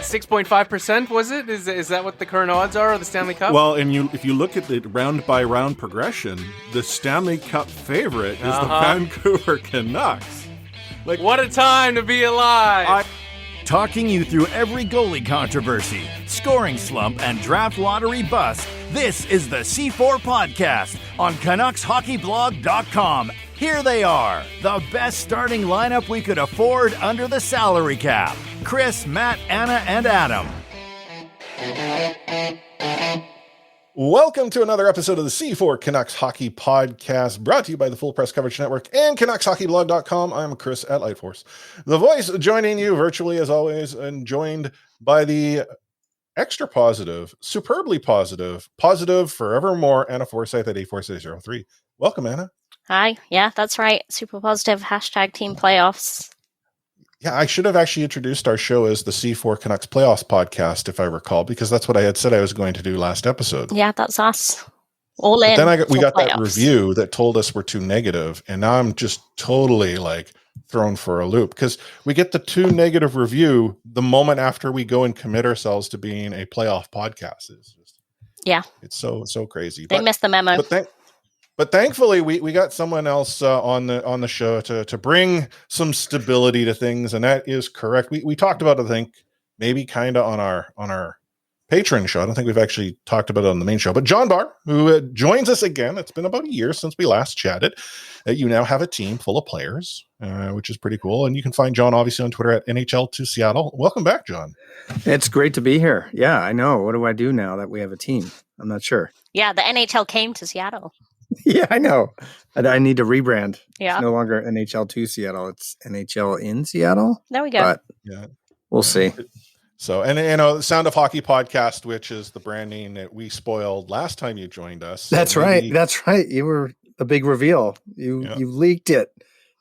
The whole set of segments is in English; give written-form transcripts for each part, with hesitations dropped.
6.5%, was it? Is that what the current odds are of the Stanley Cup? Well, and if you look at the round-by-round progression, the Stanley Cup favorite is the Vancouver Canucks. Like, what a time to be alive! Talking you through every goalie controversy, scoring slump, and draft lottery bust, this is the C4 Podcast on CanucksHockeyBlog.com. Here they are, the best starting lineup we could afford under the salary cap. Chris, Matt, Anna, and Adam. Welcome to another episode of the C4 Canucks Hockey Podcast, brought to you by the Full Press Coverage Network and CanucksHockeyBlog.com. I'm Chris at Lightforce, the voice joining you virtually as always, and joined by the extra positive, superbly positive, forevermore, Anna Forsyth at 84603. Welcome, Anna. Hi. Yeah, that's right. Super positive. # team playoffs. Yeah, I should have actually introduced our show as the C4 Canucks Playoffs Podcast, if I recall, because that's what I had said I was going to do last episode. Yeah, that's us. All in. But then we got playoffs. that review that told us we're too negative, and now I'm just totally thrown for a loop because we get the too negative review the moment after we go and commit ourselves to being a playoff podcast. It's so crazy. They missed the memo. But thankfully, we got someone else on the show to bring some stability to things, and that is correct. We talked about it, I think, maybe kind of on our Patreon show. I don't think we've actually talked about it on the main show. But John Barr, who joins us again, it's been about a year since we last chatted. You now have a team full of players, which is pretty cool. And you can find John obviously on Twitter at NHL to Seattle. Welcome back, John. It's great to be here. Yeah, I know. What do I do now that we have a team? I'm not sure. Yeah, the NHL came to Seattle. Yeah, I know. I need to rebrand. Yeah. It's no longer NHL to Seattle. It's NHL in Seattle. There we go. But yeah, we'll see. So, and the Sound of Hockey podcast, which is the branding that we spoiled last time you joined us. That's right. That's right. You were a big reveal. You leaked it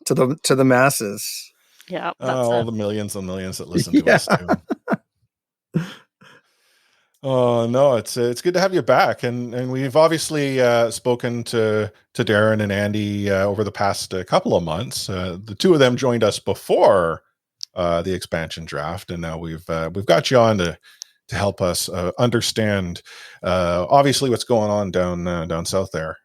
to the masses. Yeah. All the millions and millions that listen to us too. Oh no, it's good to have you back, and we've obviously spoken to Darren and Andy over the past couple of months. The two of them joined us before the expansion draft, and now we've got you on to help us understand obviously what's going on down south there,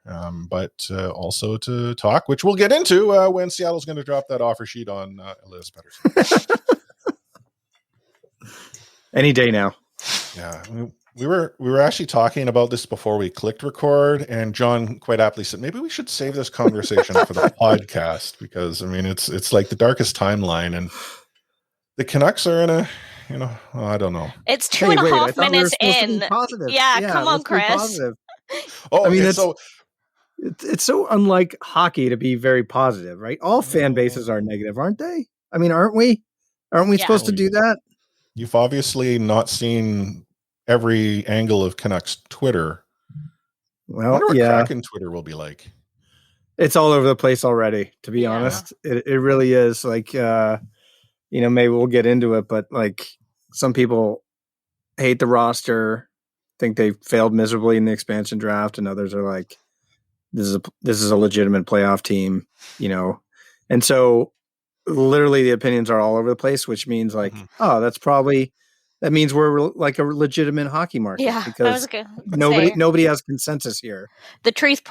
but also to talk, which we'll get into when Seattle's going to drop that offer sheet on Elias Pettersson. Any day now. Yeah, we were actually talking about this before we clicked record, and John quite aptly said maybe we should save this conversation for the podcast because I mean it's like the darkest timeline, and the Canucks are in a I don't know. It's 2.5 minutes in. Yeah, come on, Chris. Oh, I mean, okay, it's so unlike hockey to be very positive, right? All fan bases are negative, aren't they? I mean, aren't we? Aren't we supposed to do that? You've obviously not seen every angle of Canucks Twitter. Well, I wonder what Kraken Twitter will be like. It's all over the place already, to be honest. It really is. Maybe we'll get into it, but some people hate the roster, think they failed miserably in the expansion draft, and others are like, this is a legitimate playoff team, and so literally the opinions are all over the place, which means that means we're like a legitimate hockey market. Yeah, because nobody has consensus here. The truth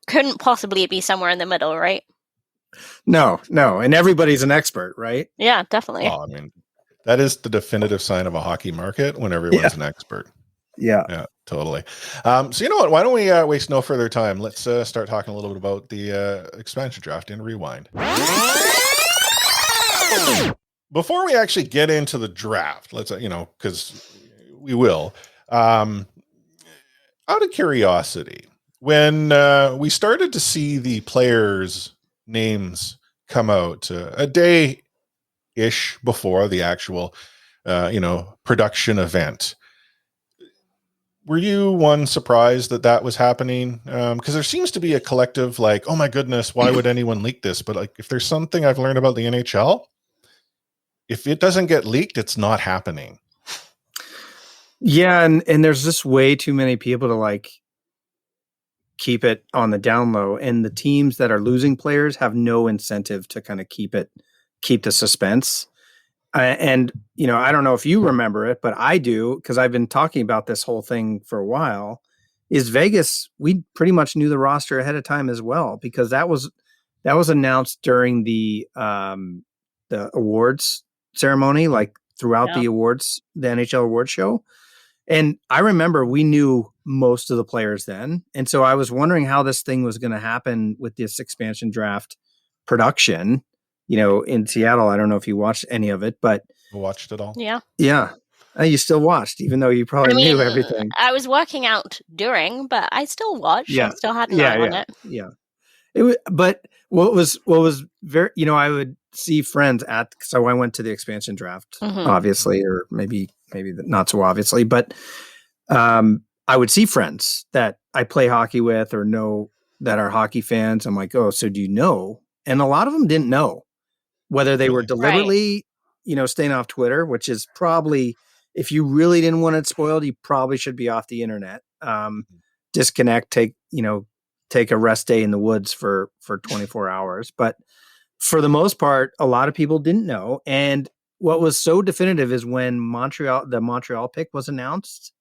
couldn't possibly be somewhere in the middle, right? No, and everybody's an expert, right? Yeah, definitely. Oh, I mean, that is the definitive sign of a hockey market when everyone's an expert. Yeah, totally. So you know what? Why don't we waste no further time? Let's start talking a little bit about the expansion draft and rewind. Before we actually get into the draft, let's because we will. Out of curiosity, when we started to see the players' names come out a day-ish before the actual, production event, were you surprised that was happening? Because there seems to be a collective oh my goodness, why would anyone leak this? But if there's something I've learned about the NHL, if it doesn't get leaked, it's not happening. Yeah, and there's just way too many people to keep it on the down low, and the teams that are losing players have no incentive to kind of keep the suspense. And, I don't know if you remember it, but I do, because I've been talking about this whole thing for a while, is Vegas, we pretty much knew the roster ahead of time as well, because that was announced during the awards ceremony, like throughout the awards, the NHL awards show. And I remember we knew most of the players then. And so I was wondering how this thing was going to happen with this expansion draft production, in Seattle. I don't know if you watched any of it, but Watched it all. Yeah. yeah. You still watched, even though you probably knew everything. I was working out during, but I still watched. Yeah. I still had an eye on it. Yeah. It was, but what was very, I would see friends so I went to the expansion draft, obviously, or maybe not so obviously, but I would see friends that I play hockey with or know that are hockey fans. I'm like, oh, so do you know? And a lot of them didn't know whether they were deliberately, staying off Twitter, which is probably, if you really didn't want it spoiled, you probably should be off the internet. Disconnect, take a rest day in the woods for 24 hours. But for the most part, a lot of people didn't know. And what was so definitive is when the Montreal pick was announced,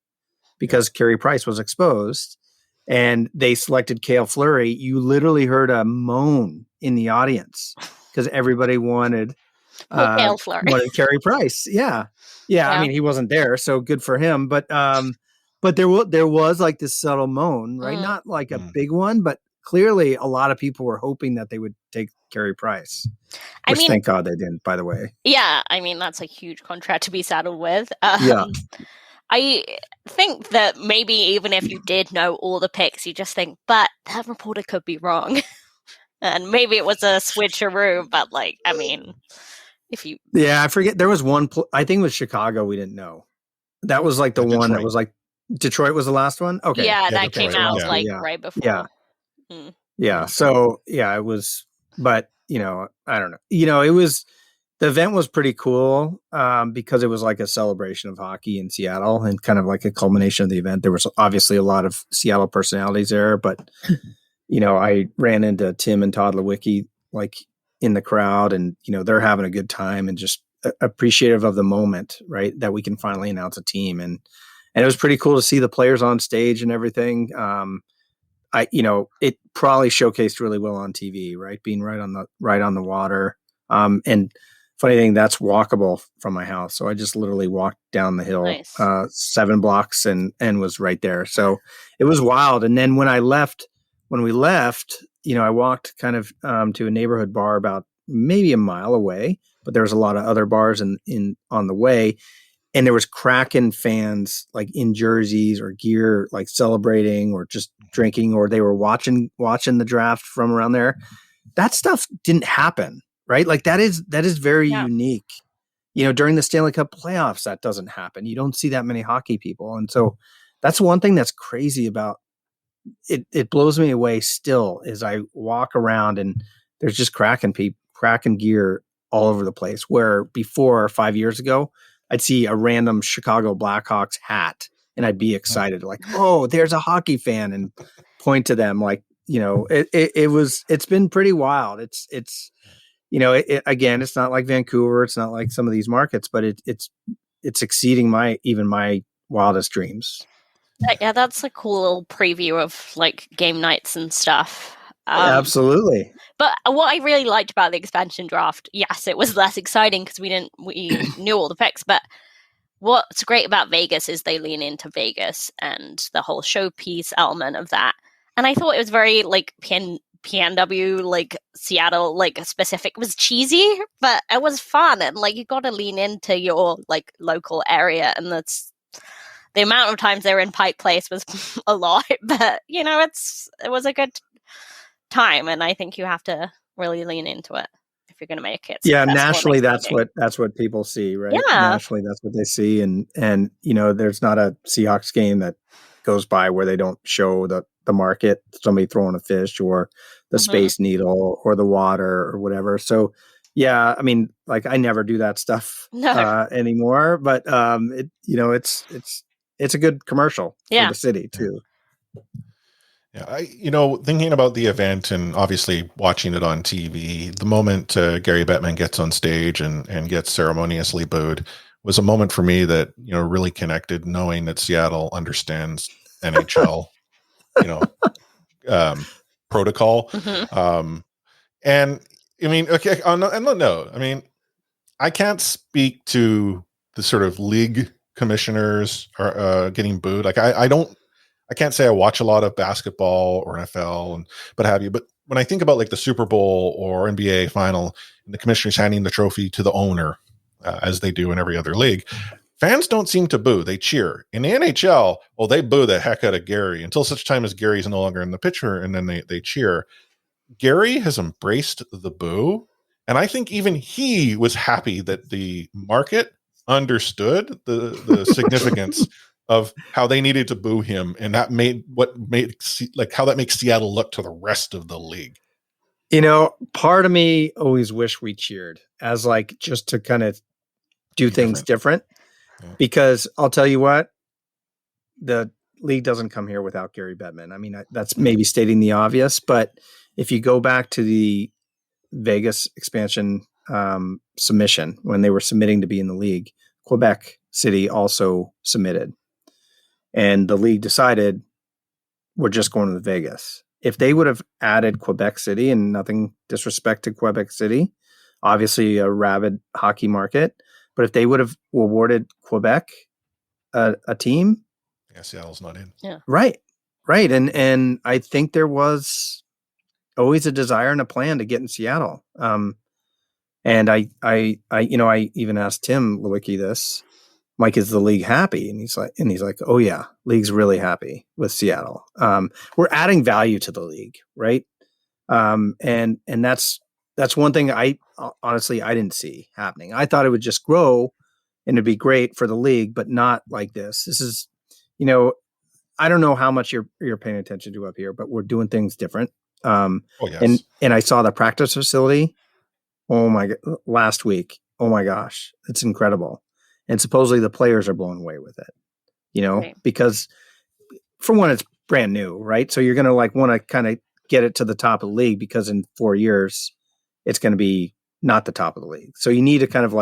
because Carey Price was exposed and they selected Cale Fleury, you literally heard a moan in the audience because everybody wanted Cale Fleury. Wanted Carey Price. Yeah. I mean, he wasn't there, so good for him. But there was like this subtle moan, right? Not like a big one, but clearly a lot of people were hoping that they would take Carey Price. Which, thank God they didn't, by the way. Yeah, I mean, that's a huge contract to be saddled with. I think that maybe even if you did know all the picks, you just think, but that reporter could be wrong. And maybe it was a switcheroo, but if you... Yeah, I forget. There was one, I think it was Chicago we didn't know. That was like the one that was like, Detroit was the last one? Okay. Yeah, that came out right before. Yeah. Yeah. So, it was, but, I don't know. It was, the event was pretty cool because it was like a celebration of hockey in Seattle and kind of like a culmination of the event. There was obviously a lot of Seattle personalities there, but, I ran into Tim and Todd Lewicki like in the crowd and, they're having a good time and just appreciative of the moment, right? That we can finally announce a team. And it was pretty cool to see the players on stage and everything. It probably showcased really well on TV, right? Being right on the water. And funny thing, that's walkable from my house. So I just literally walked down the hill, 7 blocks and was right there. So it was wild. And then when we left, I walked kind of to a neighborhood bar about maybe a mile away, but there was a lot of other bars on the way. And there was Kraken fans like in jerseys or gear, like celebrating or just drinking, or they were watching the draft from around there. That stuff didn't happen, right? Like that is very unique. During the Stanley Cup playoffs, that doesn't happen. You don't see that many hockey people. And so that's one thing that's crazy about it. It blows me away still as I walk around and there's just Kraken gear all over the place, where before 5 years ago, I'd see a random Chicago Blackhawks hat and I'd be excited, like, oh, there's a hockey fan, and point to them. Like, it's been pretty wild. It's again, it's not like Vancouver. It's not like some of these markets, but it's exceeding my wildest dreams. Yeah, that's a cool little preview of like game nights and stuff. Absolutely. But what I really liked about the expansion draft, yes, it was less exciting because we knew all the picks. But what's great about Vegas is they lean into Vegas and the whole showpiece element of that. And I thought it was very like PNW, like Seattle, like specific. It was cheesy, but it was fun. And like you got to lean into your like local area, and that's the amount of times they were in Pike Place was a lot. But it was a good time, and I think you have to really lean into it if you're going to make it. Yeah, nationally, that's what people see, right? Yeah, nationally, that's what they see, and there's not a Seahawks game that goes by where they don't show the market, somebody throwing a fish or the Space Needle or the water or whatever. So, yeah, I mean, like I never do that stuff anymore, but it's a good commercial for the city too. Yeah, thinking about the event and obviously watching it on TV, the moment Gary Bettman gets on stage and gets ceremoniously booed was a moment for me that, really connected, knowing that Seattle understands NHL, protocol. Mm-hmm. And I mean, okay, on the note, I mean, I can't speak to the sort of league commissioners are getting booed. Like I can't say I watch a lot of basketball or NFL and but have you. But when I think about like the Super Bowl or NBA final and the commissioners handing the trophy to the owner, as they do in every other league, fans don't seem to boo. They cheer. In the NHL, well, they boo the heck out of Gary until such time as Gary's no longer in the picture, and then they cheer. Gary has embraced the boo. And I think even he was happy that the market understood the significance of how they needed to boo him, and that how that makes Seattle look to the rest of the league. Part of me always wish we cheered as like just to kind of do things different. Yeah. Because I'll tell you what, the league doesn't come here without Gary Bettman. I mean, that's maybe stating the obvious, but if you go back to the Vegas expansion submission when they were submitting to be in the league, Quebec City also submitted. And the league decided we're just going to Vegas. If they would have added Quebec City, and nothing disrespect to Quebec City, obviously a rabid hockey market, but if they would have awarded Quebec a team, Seattle's not in. Yeah, right. And I think there was always a desire and a plan to get in Seattle. And I even asked Tim Lewicki this. Mike, is the league happy? And he's like, oh yeah, league's really happy with Seattle. We're adding value to the league, right? And that's one thing I didn't see happening. I thought it would just grow and it'd be great for the league, but not like this. This is, I don't know how much you're paying attention to up here, but we're doing things different. Yes. And I saw the practice facility. Oh my god! Last week. Oh my gosh, it's incredible. And supposedly the players are blown away with it, right. Because for one, it's brand new, right? So you're going to want to kind of get it to the top of the league because in 4 years, it's going to be not the top of the league. So you need to kind of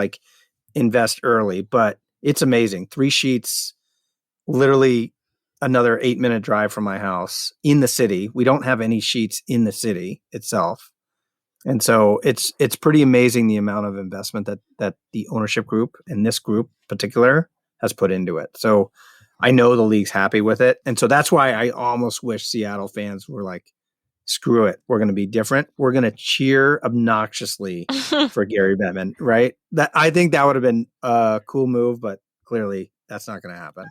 invest early, but it's amazing. 3 sheets, literally another 8-minute drive from my house in the city. We don't have any sheets in the city itself. And so it's pretty amazing the amount of investment that the ownership group and this group in particular has put into it. So I know the league's happy with it. And so that's why I almost wish Seattle fans were like, screw it. We're going to be different. We're going to cheer obnoxiously for Gary Bettman, right? I think that would have been a cool move, but clearly that's not going to happen.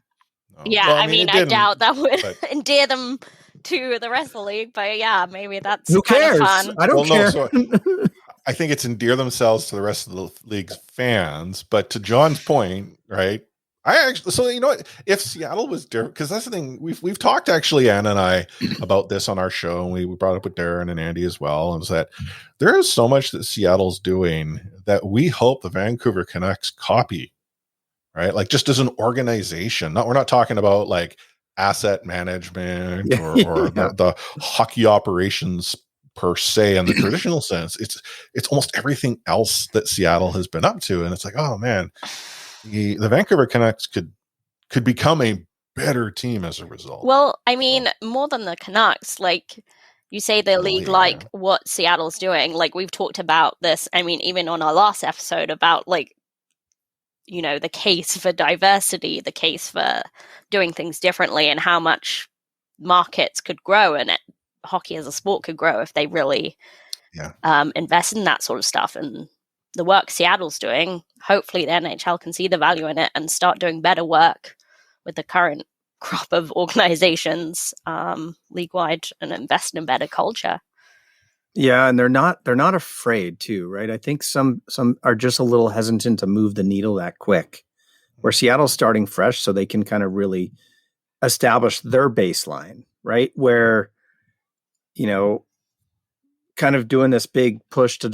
No. Yeah, Well, I doubt that would endear them to the rest of the league, but yeah, maybe that's who cares? Fun. I don't care. No, so I think it's endear themselves to the rest of the league's fans, but to John's point, right? If Seattle was different, because that's the thing we've talked actually, Anna and I, about this on our show, and we brought up with Darren and Andy as well, and was that there is so much that Seattle's doing that we hope the Vancouver Canucks copy, right? Like just as an organization. We're not talking about like asset management or the hockey operations per se in the traditional sense. It's almost everything else that Seattle has been up to, and it's like, oh man, the Vancouver Canucks could become a better team as a result. Well, I mean, more than the Canucks, like you say, the league what Seattle's doing. Like we've talked about this. I mean, even on our last episode about the case for diversity, the case for doing things differently, and how much markets could grow and hockey as a sport could grow if they really invest in that sort of stuff. And the work Seattle's doing, hopefully the NHL can see the value in it and start doing better work with the current crop of organizations league-wide and invest in better culture. Yeah, and they're not afraid too, right? I think some are just a little hesitant to move the needle that quick. Where Seattle's starting fresh, so they can kind of really establish their baseline, right? Where, kind of doing this big push to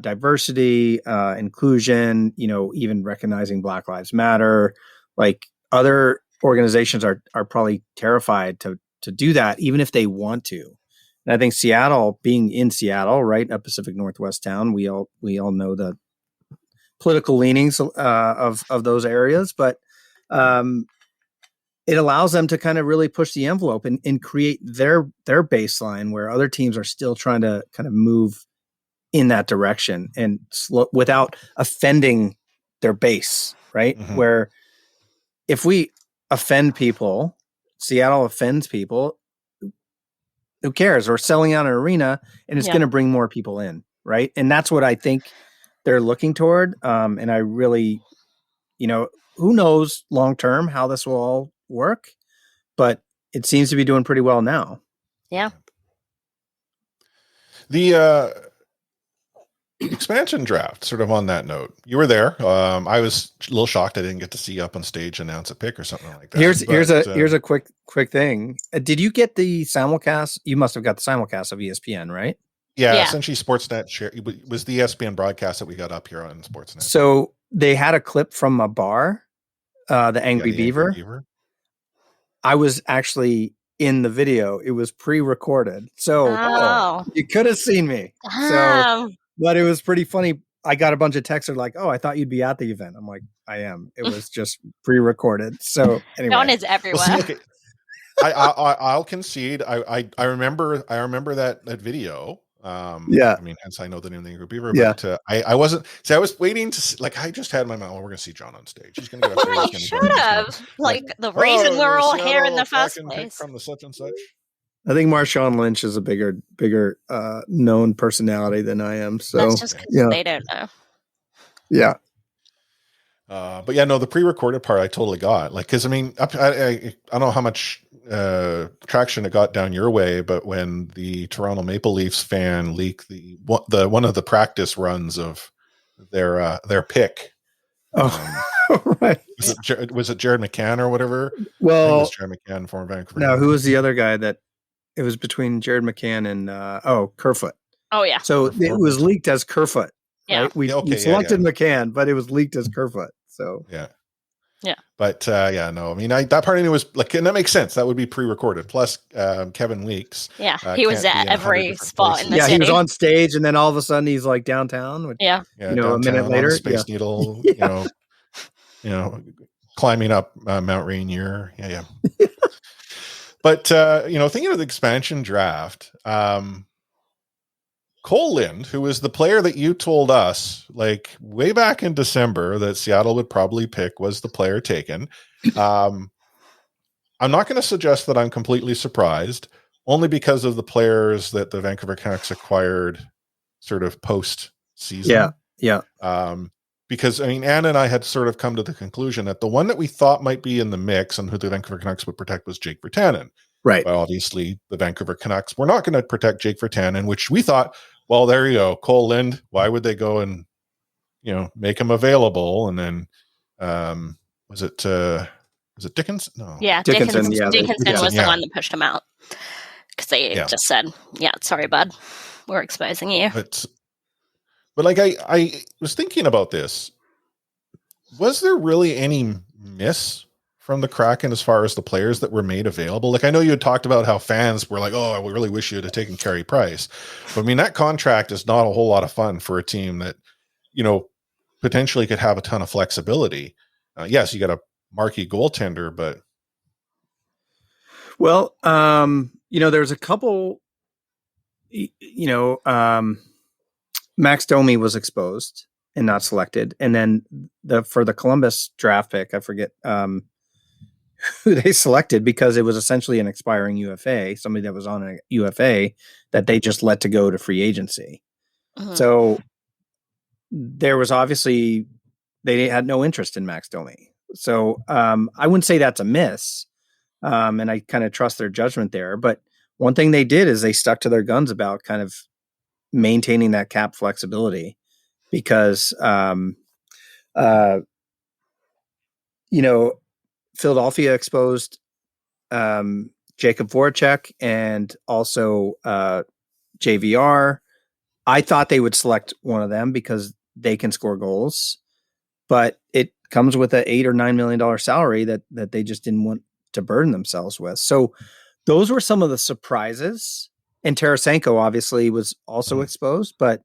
diversity, inclusion, even recognizing Black Lives Matter. Like other organizations are probably terrified to to do that, even if they want to. And I think Seattle, being in Seattle, right, a Pacific Northwest town, we all know the political leanings of those areas, but it allows them to kind of really push the envelope and create their baseline where other teams are still trying to kind of move in that direction and without offending their base, right? Mhm. Where if we offend people, Seattle offends people, who cares? We're selling out an arena and it's going to bring more people in, right? And that's what I think they're looking toward. And I really, who knows long term how this will all work, but it seems to be doing pretty well now. Yeah. The expansion draft, sort of on that note, you were there. I was a little shocked I didn't get to see you up on stage announce a pick or something like that. Here's a quick thing. Did you get the simulcast? You must have got the simulcast of ESPN, right? Yeah. Essentially Sportsnet it was the ESPN broadcast that we got up here on Sportsnet. So they had a clip from a bar, the Angry Beaver. Angry Beaver. I was actually in the video. It was pre-recorded. So you could have seen me. So, but it was pretty funny. I got a bunch of texts like, "Oh, I thought you'd be at the event." I'm like, "I am." It was just pre-recorded. So anyway, John is everywhere. I'll concede. I remember that video. I mean, hence I know the name of the Angry Beaver. But I wasn't. See, I was waiting to I just had in my mind. Well, we're going to see John on stage. He's going to get up there. You should have. The reason we're all here in the first place. From the such and such. I think Marshawn Lynch is a bigger known personality than I am. So that's just because they don't know. Yeah. But yeah, no, the pre-recorded part I totally got. Like, because I mean, I don't know how much traction it got down your way, but when the Toronto Maple Leafs fan leaked the one of the practice runs of their pick. Right. Was it Jared McCann or whatever? Well, it was Jared McCann, former Vancouver. No, who was the other guy that it was between Jared McCann and Kerfoot? Oh yeah. So it was leaked as Kerfoot. Yeah. Right? We selected McCann, but it was leaked as Kerfoot. So yeah. But no, I mean, that part of it was like, and that makes sense. That would be pre-recorded. Plus, Kevin Weeks. Yeah, he was at every spot in the city. He was on stage, and then all of a sudden he's like downtown. Which, a minute later, Space Needle. Climbing up Mount Rainier. Yeah. But thinking of the expansion draft, Cole Lind, who is the player that you told us like way back in December that Seattle would probably pick, was the player taken. I'm not going to suggest that I'm completely surprised, only because of the players that the Vancouver Canucks acquired sort of post season. Yeah. Because I mean, Anna and I had sort of come to the conclusion that the one that we thought might be in the mix and who the Vancouver Canucks would protect was Jake Virtanen. Right. Well, obviously the Vancouver Canucks were not going to protect Jake Virtanen, which we thought, well, there you go. Cole Lind, why would they go and, make him available? And then, was it Dickinson? No. Yeah. Dickinson was the one that pushed him out because they just said, sorry, bud, we're exposing you. But like, I was thinking about this. Was there really any miss from the Kraken as far as the players that were made available? Like, I know you had talked about how fans were like, oh, I really wish you had taken Carey Price. But I mean, that contract is not a whole lot of fun for a team that, potentially could have a ton of flexibility. Yes, you got a marquee goaltender, but. Well, there's a couple, Max Domi was exposed and not selected. And then for the Columbus draft pick, I forget, who they selected because it was essentially an expiring UFA, somebody that was on a UFA that they just let to go to free agency. Uh-huh. So there was obviously, they had no interest in Max Domi. So I wouldn't say that's a miss. And I kind of trust their judgment there. But one thing they did is they stuck to their guns about kind of maintaining that cap flexibility because, Philadelphia exposed Jacob Voracek and also JVR. I thought they would select one of them because they can score goals, but it comes with an $8 or $9 million salary that they just didn't want to burden themselves with. So those were some of the surprises. And Tarasenko obviously was also exposed, but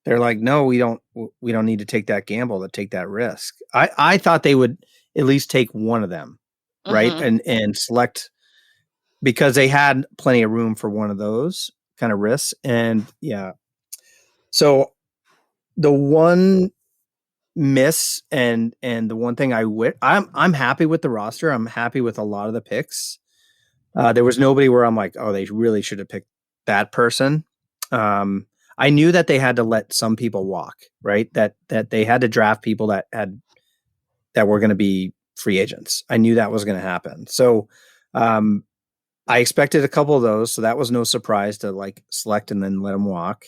they're like, no, we don't need to take that gamble, to take that risk. I thought they would at least take one of them, right? And select, because they had plenty of room for one of those kind of risks. And yeah, so the one miss and the one thing I'm happy with the roster. I'm happy with a lot of the picks. There was nobody where I'm like, oh, they really should have picked that person. I knew that they had to let some people walk, right? That they had to draft people that were going to be free agents. I knew that was going to happen. So I expected a couple of those. So that was no surprise to like select and then let them walk.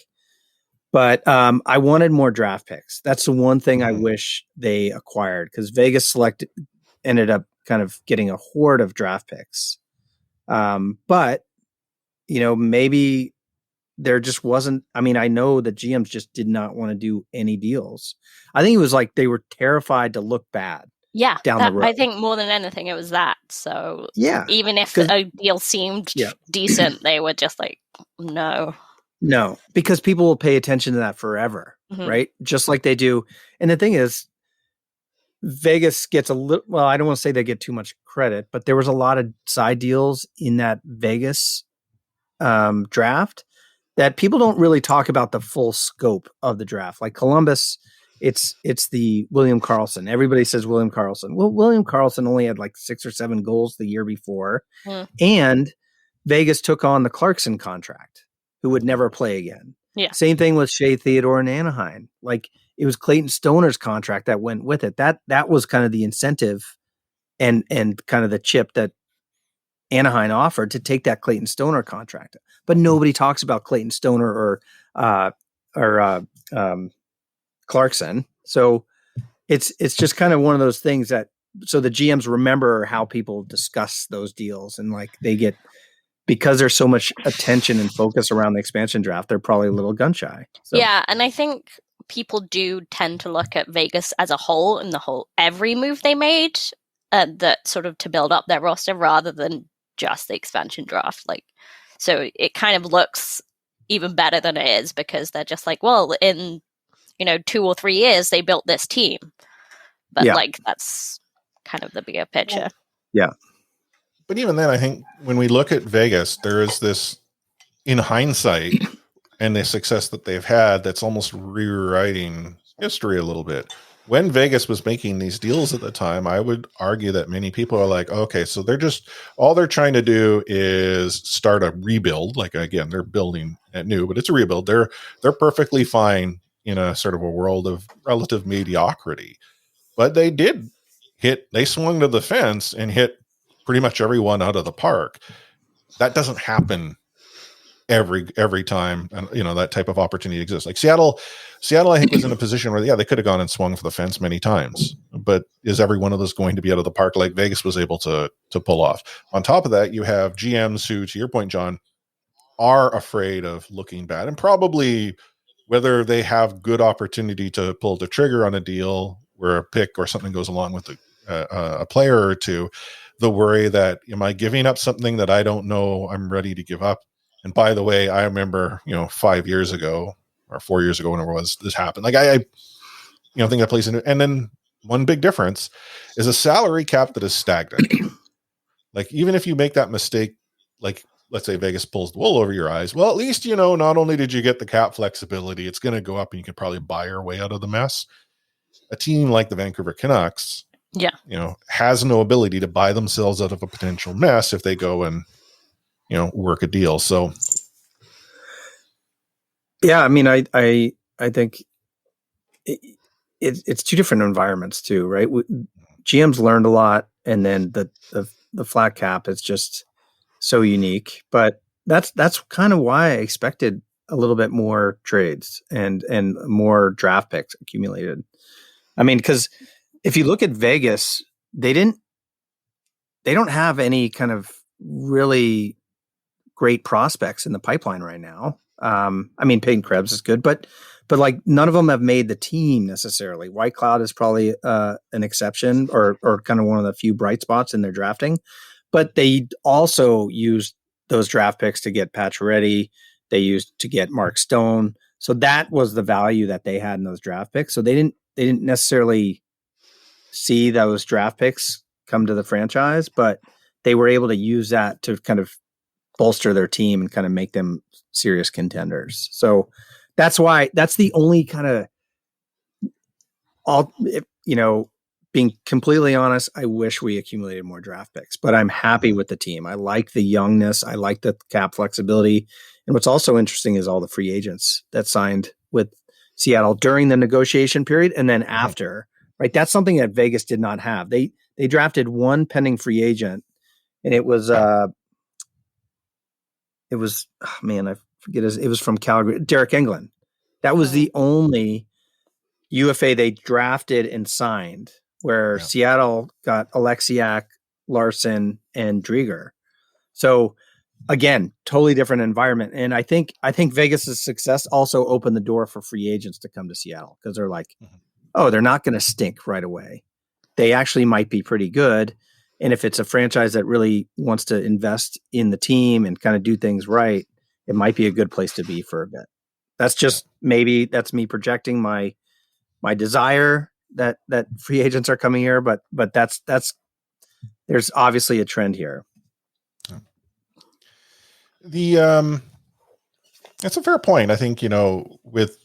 But I wanted more draft picks. That's the one thing I wish they acquired, because Vegas ended up kind of getting a horde of draft picks. But, maybe there just wasn't. I mean, I know the GMs just did not want to do any deals. I think it was like they were terrified to look bad. Yeah, down the road. I think more than anything, it was that. So yeah, even if a deal seemed decent, they were just like, no, because people will pay attention to that forever, right? Just like they do. And the thing is, Vegas gets a little. Well, I don't want to say they get too much credit, but there was a lot of side deals in that Vegas draft that people don't really talk about the full scope of the draft. Like Columbus, it's the William Karlsson. Everybody says William Karlsson. Well, William Karlsson only had like 6 or 7 goals the year before. And Vegas took on the Clarkson contract, who would never play again. Yeah. Same thing with Shea Theodore in Anaheim. Like it was Clayton Stoner's contract that went with it. That was kind of the incentive and kind of the chip that Anaheim offered to take that Clayton Stoner contract. But nobody talks about Clayton Stoner or Clarkson. So it's just kind of one of those things that, so the GMs remember how people discuss those deals, and like they get, because there's so much attention and focus around the expansion draft, they're probably a little gun shy. So. Yeah, and I think people do tend to look at Vegas as a whole and every move they made that sort of to build up their roster rather than just the expansion draft. Like, so it kind of looks even better than it is, because they're just like, well, in 2 or 3 years they built this team, but like that's kind of the bigger picture. Yeah. But even then, I think when we look at Vegas, there is this, in hindsight, and the success that they've had, that's almost rewriting history a little bit. When Vegas was making these deals at the time, I would argue that many people are like, okay, so all they're trying to do is start a rebuild. Like, again, they're building at new, but it's a rebuild. They're perfectly fine in a sort of a world of relative mediocrity. But they swung to the fence and hit pretty much everyone out of the park. That doesn't happen every time, and that type of opportunity exists. Like Seattle I think was in a position where they could have gone and swung for the fence many times, but is every one of those going to be out of the park like Vegas was able to pull off? On top of that, you have GMs who, to your point, John, are afraid of looking bad, and probably, whether they have good opportunity to pull the trigger on a deal where a pick or something goes along with a player or two, the worry that, am I giving up something that I don't know I'm ready to give up? And by the way, I remember, 5 years ago or 4 years ago, whenever it was, this happened. Like I think that plays into it. And then one big difference is a salary cap that is stagnant. Like, even if you make that mistake, like, let's say Vegas pulls the wool over your eyes. Well, at least, not only did you get the cap flexibility, it's going to go up and you can probably buy your way out of the mess. A team like the Vancouver Canucks, has no ability to buy themselves out of a potential mess if they go and, work a deal. So, yeah, I mean, I think it's two different environments too, right? GMs learned a lot, and then the flat cap is just so unique. But that's kind of why I expected a little bit more trades and more draft picks accumulated. I mean, because if you look at Vegas, they don't have any kind of really great prospects in the pipeline right now. I mean, Peyton Krebs is good, but like none of them have made the team necessarily. White Cloud is probably an exception or kind of one of the few bright spots in their drafting. but they also used those draft picks to get Pacioretty. They used to get Mark Stone. So that was the value that they had in those draft picks. So they didn't necessarily see those draft picks come to the franchise, but they were able to use that to kind of bolster their team and kind of make them serious contenders. So that's the only kind of being completely honest, I wish we accumulated more draft picks, but I'm happy with the team. I like the youngness. I like the cap flexibility. And what's also interesting is all the free agents that signed with Seattle during the negotiation period and then after, right? That's something that Vegas did not have. They drafted one pending free agent, and it was I forget it was from Calgary, Derek Engelland. That was the only UFA they drafted and signed, where Seattle got Alexiak, Larson, and Drieger. So again, totally different environment. And I think Vegas's success also opened the door for free agents to come to Seattle, because they're like, oh, they're not going to stink right away. They actually might be pretty good. And if it's a franchise that really wants to invest in the team and kind of do things right, it might be a good place to be for a bit. That's just, maybe that's me projecting my desire that free agents are coming here, but that's there's obviously a trend here. That's a fair point. I think, with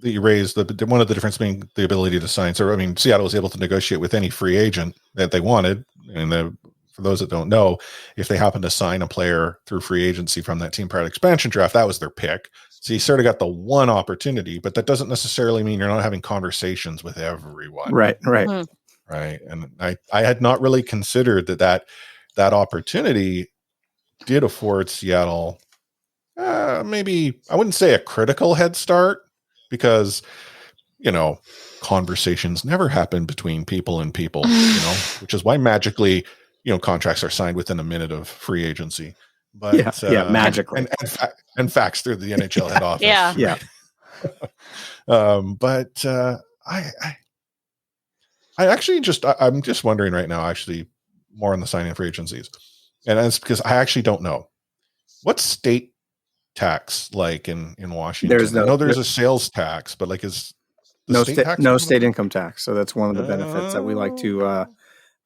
the raise, one of the difference being the ability to sign. So, I mean, Seattle was able to negotiate with any free agent that they wanted. And for those that don't know, if they happen to sign a player through free agency from that team prior to expansion draft, that was their pick. So you sort of got the one opportunity, but that doesn't necessarily mean you're not having conversations with everyone. Right. Mm-hmm. Right. And I had not really considered that opportunity did afford Seattle maybe, I wouldn't say a critical head start, because, conversations never happen between people and people, which is why magically, contracts are signed within a minute of free agency. But magically. And fax through the NHL head office. Yeah. But I actually I'm just wondering right now, actually, more on the signing of free agencies. And that's because I actually don't know. What's state tax like in Washington? I know there's a sales tax, but is the state income tax. So that's one of the benefits that we like to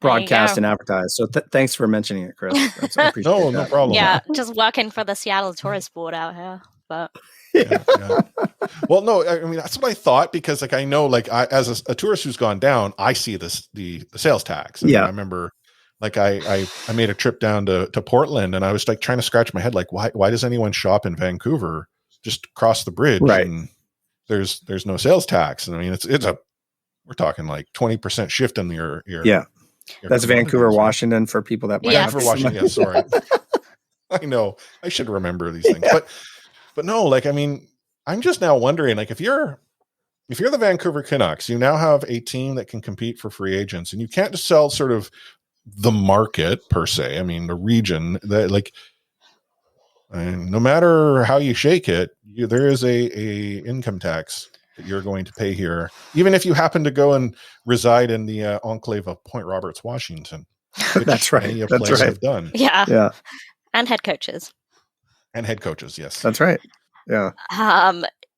broadcast and advertise. So thanks for mentioning it, Chris. I appreciate no problem. Yeah, just working for the Seattle tourist board out here, but. Yeah. Well, no, I mean, that's what I thought, because I know, as a tourist who's gone down, I see the sales tax. I remember I made a trip down to Portland, and I was trying to scratch my head, why does anyone shop in Vancouver? Just cross the bridge, right? And there's no sales tax. And I mean, we're talking 20% shift in your that's Vancouver, Washington, for people that might Vancouver, Washington. Yeah, sorry. I know I should remember these things, but no, I mean, I'm just now wondering, if you're the Vancouver Canucks, you now have a team that can compete for free agents, and you can't just sell sort of the market per se. I mean, the region that no matter how you shake it, there is a income tax that you're going to pay here, even if you happen to go and reside in the enclave of Point Roberts, Washington. That's right. Many players have done. Yeah. And head coaches. Yes. That's right. Yeah.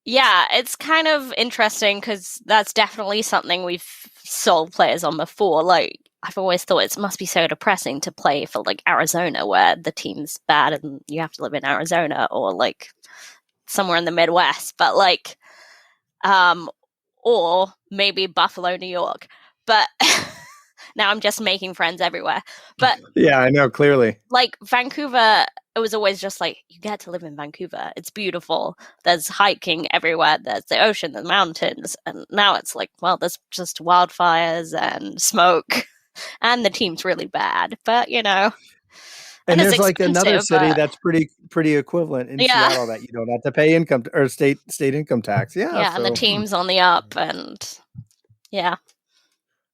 Yeah, it's kind of interesting, because that's definitely something we've sold players on before. I've always thought it must be so depressing to play for Arizona, where the team's bad and you have to live in Arizona, or somewhere in the Midwest, but or maybe Buffalo, New York. But now I'm just making friends everywhere. But yeah, I know, clearly. Vancouver, it was always just you get to live in Vancouver. It's beautiful. There's hiking everywhere. There's the ocean, the mountains. And now it's there's just wildfires and smoke. And the team's really bad. But, And there's another city that's pretty equivalent in Seattle that you don't have to pay income or state income tax. Yeah. Yeah, and the team's on the up, and yeah.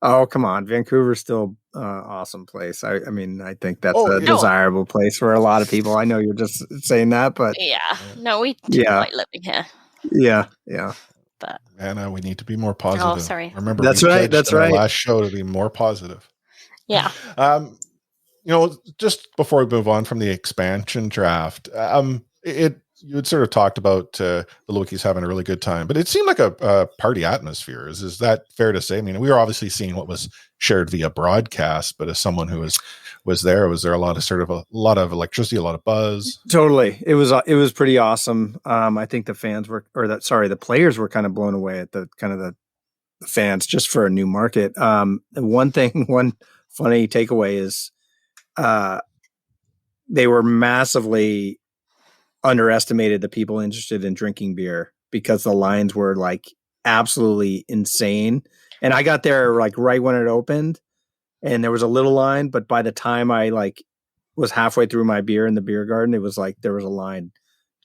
Oh, come on. Vancouver's still awesome place. I mean, I think that's a desirable place for a lot of people. I know you're just saying that, but no, we do like living here. Yeah. But Anna, we need to be more positive. Oh, sorry. Remember, that's right. Our last show to be more positive. Yeah. just before we move on from the expansion draft, you had sort of talked about the Lowickies having a really good time, but it seemed like a party atmosphere. Is that fair to say? I mean, we were obviously seeing what was shared via broadcast, but as someone who was there a lot of electricity, a lot of buzz? Totally. It was pretty awesome. I think the players were kind of blown away at the fans just for a new market. One funny takeaway is they were massively underestimated the people interested in drinking beer because the lines were like absolutely insane. And I got there like right when it opened and there was a little line, but by the time I like was halfway through my beer in the beer garden, it was like there was a line.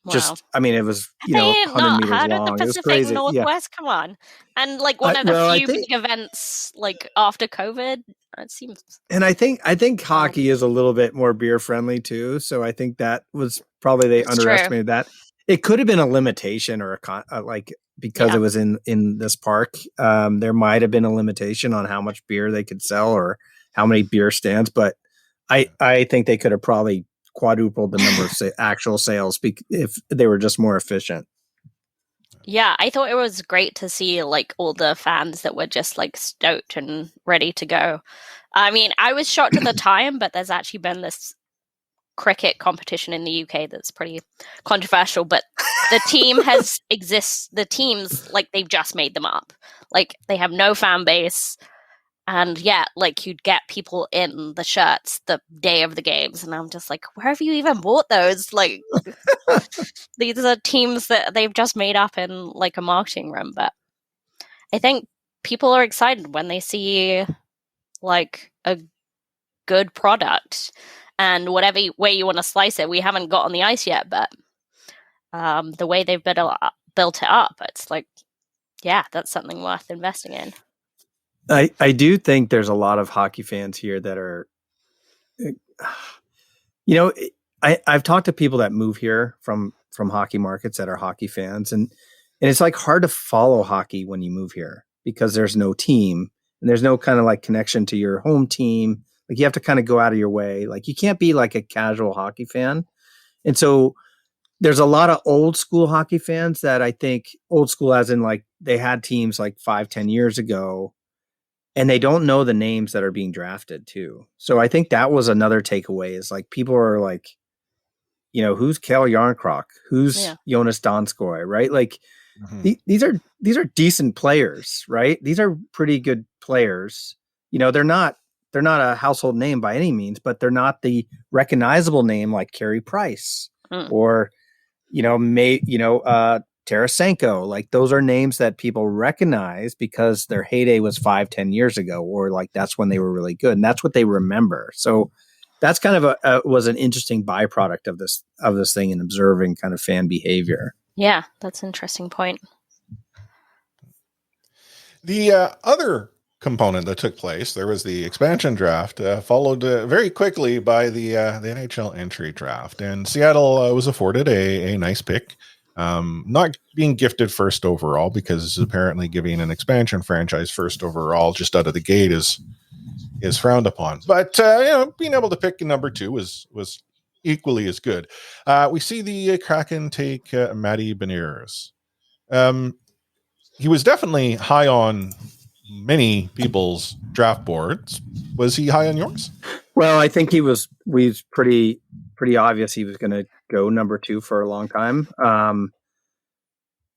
Wow. Just, I mean, it was, 100 meters long. The It was Pacific crazy. Northwest, come on. And like one of the few big events like after COVID, it seems. And I think hockey is a little bit more beer friendly too. So I think that was probably they underestimated that. It could have been a limitation or because it was in this park. There might have been a limitation on how much beer they could sell or how many beer stands. But I think they could have probably quadrupled the number of actual sales if they were just more efficient. Yeah, I thought it was great to see like all the fans that were just like stoked and ready to go. I mean, I was shocked at the time, but there's actually been this cricket competition in the UK that's pretty controversial, but the team the teams, like they've just made them up. Like they have no fan base. And yeah, like you'd get people in the shirts the day of the games. And I'm just like, where have you even bought those? Like these are teams that they've just made up in like a marketing room. But I think people are excited when they see like a good product and whatever way you want to slice it. We haven't got on the ice yet, but the way they've built it up, it's like, yeah, that's something worth investing in. I do think there's a lot of hockey fans here that are, I've talked to people that move here from hockey markets that are hockey fans, and it's like hard to follow hockey when you move here because there's no team and there's no kind of like connection to your home team. Like you have to kind of go out of your way. Like you can't be like a casual hockey fan. And so there's a lot of old school hockey fans that I think old school as in like they had teams like 5-10 years ago. And they don't know the names that are being drafted too. So I think that was another takeaway is like people are like, who's Kel Yarncroc? Who's Jonas Donskoy, right? Like these are decent players, right? These are pretty good players. They're not a household name by any means, but they're not the recognizable name like Carey Price or, Tarasenko. Like those are names that people recognize because their heyday was 5-10 years ago, or like that's when they were really good, and that's what they remember. So that's kind of was an interesting byproduct of this thing and observing kind of fan behavior. Yeah, that's an interesting point. The other component that took place, there was the expansion draft, followed very quickly by the NHL Entry Draft, and Seattle was afforded a nice pick. Not being gifted first overall because apparently giving an expansion franchise first overall just out of the gate is frowned upon. But being able to pick number 2 was equally as good. We see the Kraken take Matty Beniers. He was definitely high on many people's draft boards. Was he high on yours? Well, I think we was pretty obvious he was going to go number 2 for a long time.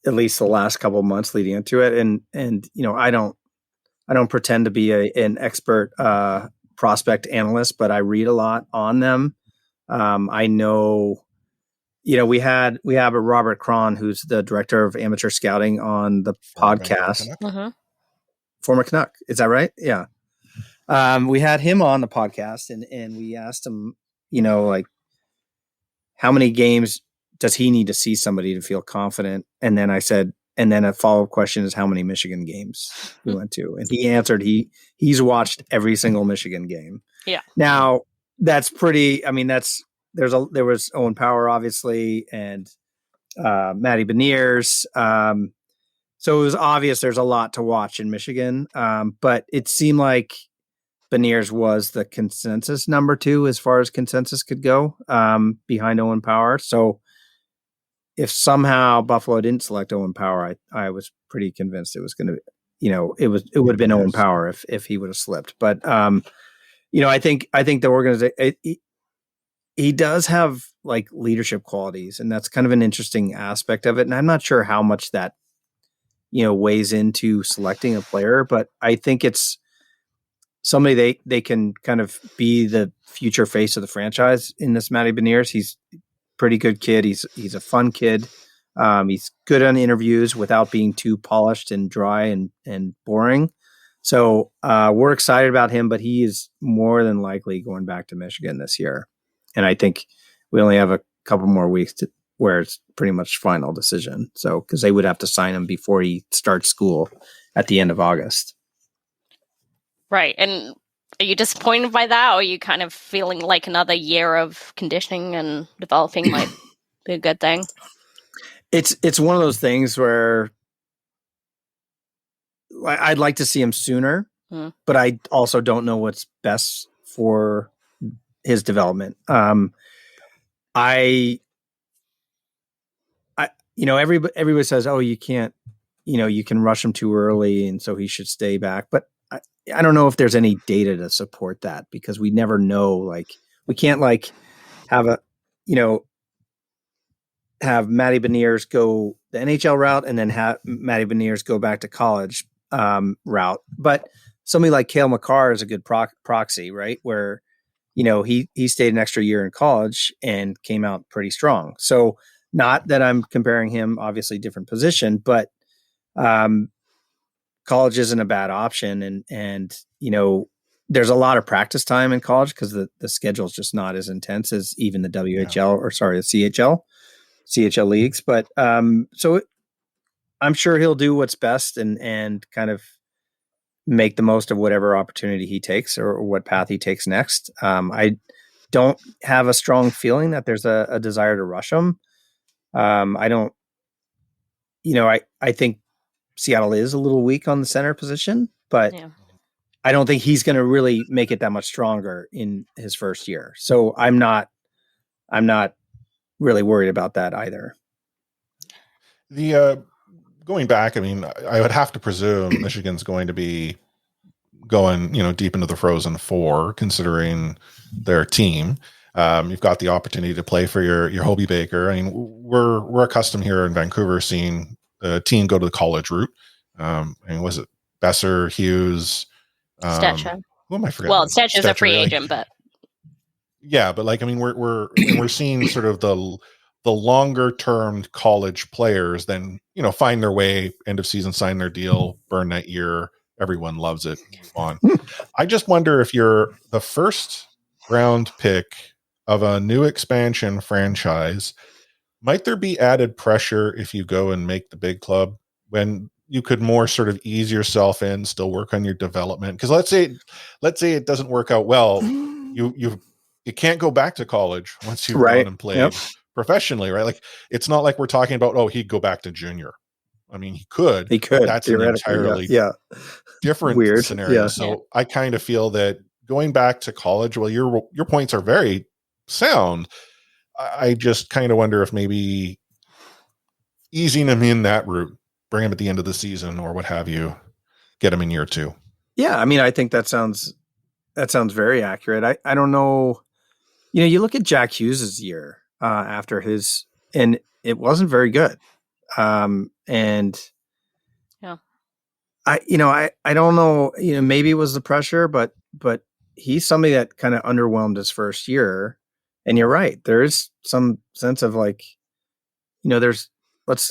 At least the last couple of months leading into it. And I don't pretend to be an expert prospect analyst, but I read a lot on them. I know, we have a Robert Cron, who's the director of amateur scouting on the podcast. Former Canuck. Is that right? Yeah. We had him on the podcast and we asked him, like how many games does he need to see somebody to feel confident? And then I said, and then a follow-up question is how many Michigan games we went to? And he answered he's watched every single Michigan game. Yeah. Now that's pretty, I mean, there was Owen Power obviously and Matty Beniers. So it was obvious there's a lot to watch in Michigan. But it seemed like Beniers was the consensus number 2 as far as consensus could go, behind Owen Power. So if somehow Buffalo didn't select Owen Power, I was pretty convinced it was going to, it would have been Owen Power if he would have slipped. But I think the organization, he does have like leadership qualities, and that's kind of an interesting aspect of it. And I'm not sure how much that, weighs into selecting a player, but I think it's somebody they can kind of be the future face of the franchise in this Matty Beniers. He's a pretty good kid. He's a fun kid. He's good on interviews without being too polished and dry and boring. So we're excited about him, but he is more than likely going back to Michigan this year. And I think we only have a couple more weeks where it's pretty much final decision. So, because they would have to sign him before he starts school at the end of August. Right. And are you disappointed by that? Or are you kind of feeling like another year of conditioning and developing might be a good thing? It's one of those things where I'd like to see him sooner, but I also don't know what's best for his development. Everybody says, oh, you can't, you can rush him too early, and so he should stay back. But I don't know if there's any data to support that, because we never know. Like, we can't have have Matty Beniers go the NHL route and then have Matty Beniers go back to college route. But somebody like Cale Makar is a good proxy, right? Where, he stayed an extra year in college and came out pretty strong. So not that I'm comparing him, obviously different position, but college isn't a bad option. And there's a lot of practice time in college because the schedule is just not as intense as even the WHL the CHL leagues. But so I'm sure he'll do what's best and kind of make the most of whatever opportunity he takes or what path he takes next. I don't have a strong feeling that there's a desire to rush him. I don't, I think Seattle is a little weak on the center position, but I don't think he's going to really make it that much stronger in his first year. So I'm not really worried about that either. The going back, I mean, I would have to presume Michigan's going to be going, deep into the Frozen Four, considering their team. You've got the opportunity to play for your Hobie Baker. I mean, we're accustomed here in Vancouver seeing the team go to the college route. Was it Besser, Hughes, Stetcher? Who am I forgetting? Well, Stetcher's a free agent, but yeah, but we're seeing sort of the longer term college players then find their way, end of season, sign their deal, burn that year. Everyone loves it. Move on. I just wonder if you're the first round pick of a new expansion franchise, might there be added pressure if you go and make the big club when you could more sort of ease yourself in, still work on your development? Because let's say it doesn't work out well, you can't go back to college once you've gone and played professionally, right? Like, it's not like we're talking about, oh, he'd go back to junior. I mean, he could. That's an entirely different scenario. Yeah. So I kind of feel that going back to college, well, your points are very sound. I just kind of wonder if maybe easing him in that route, bring him at the end of the season or what have you, get him in year 2. Yeah, I mean, I think that sounds very accurate. I don't know. You look at Jack Hughes' year after his, and it wasn't very good. And yeah, I don't know, maybe it was the pressure, but he's somebody that kind of underwhelmed his first year. And you're right. There is some sense of let's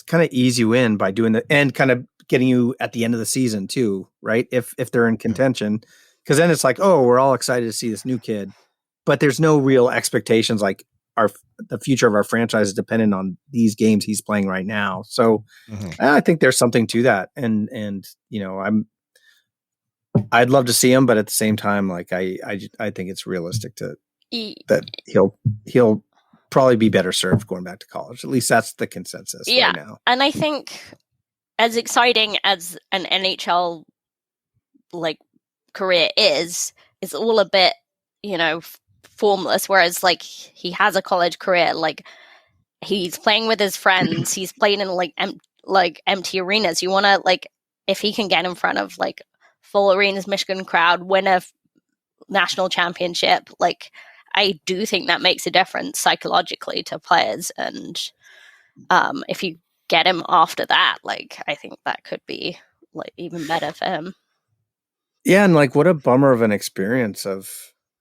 kind of ease you in by doing and kind of getting you at the end of the season too, right? If they're in contention, because then it's like, oh, we're all excited to see this new kid, but there's no real expectations. Like the future of our franchise is dependent on these games he's playing right now. So I think there's something to that. And I'd love to see him, but at the same time, like I think it's realistic that he'll probably be better served going back to college. At least that's the consensus right now. And I think as exciting as an NHL career is, it's all a bit, formless. Whereas like he has a college career, like he's playing with his friends, he's playing in like empty arenas. You want to like, if he can get in front of like full arenas, Michigan crowd, win a national championship, like I do think that makes a difference psychologically to players. And if you get him after that, like I think that could be like even better for him. Yeah, and like what a bummer of an experience of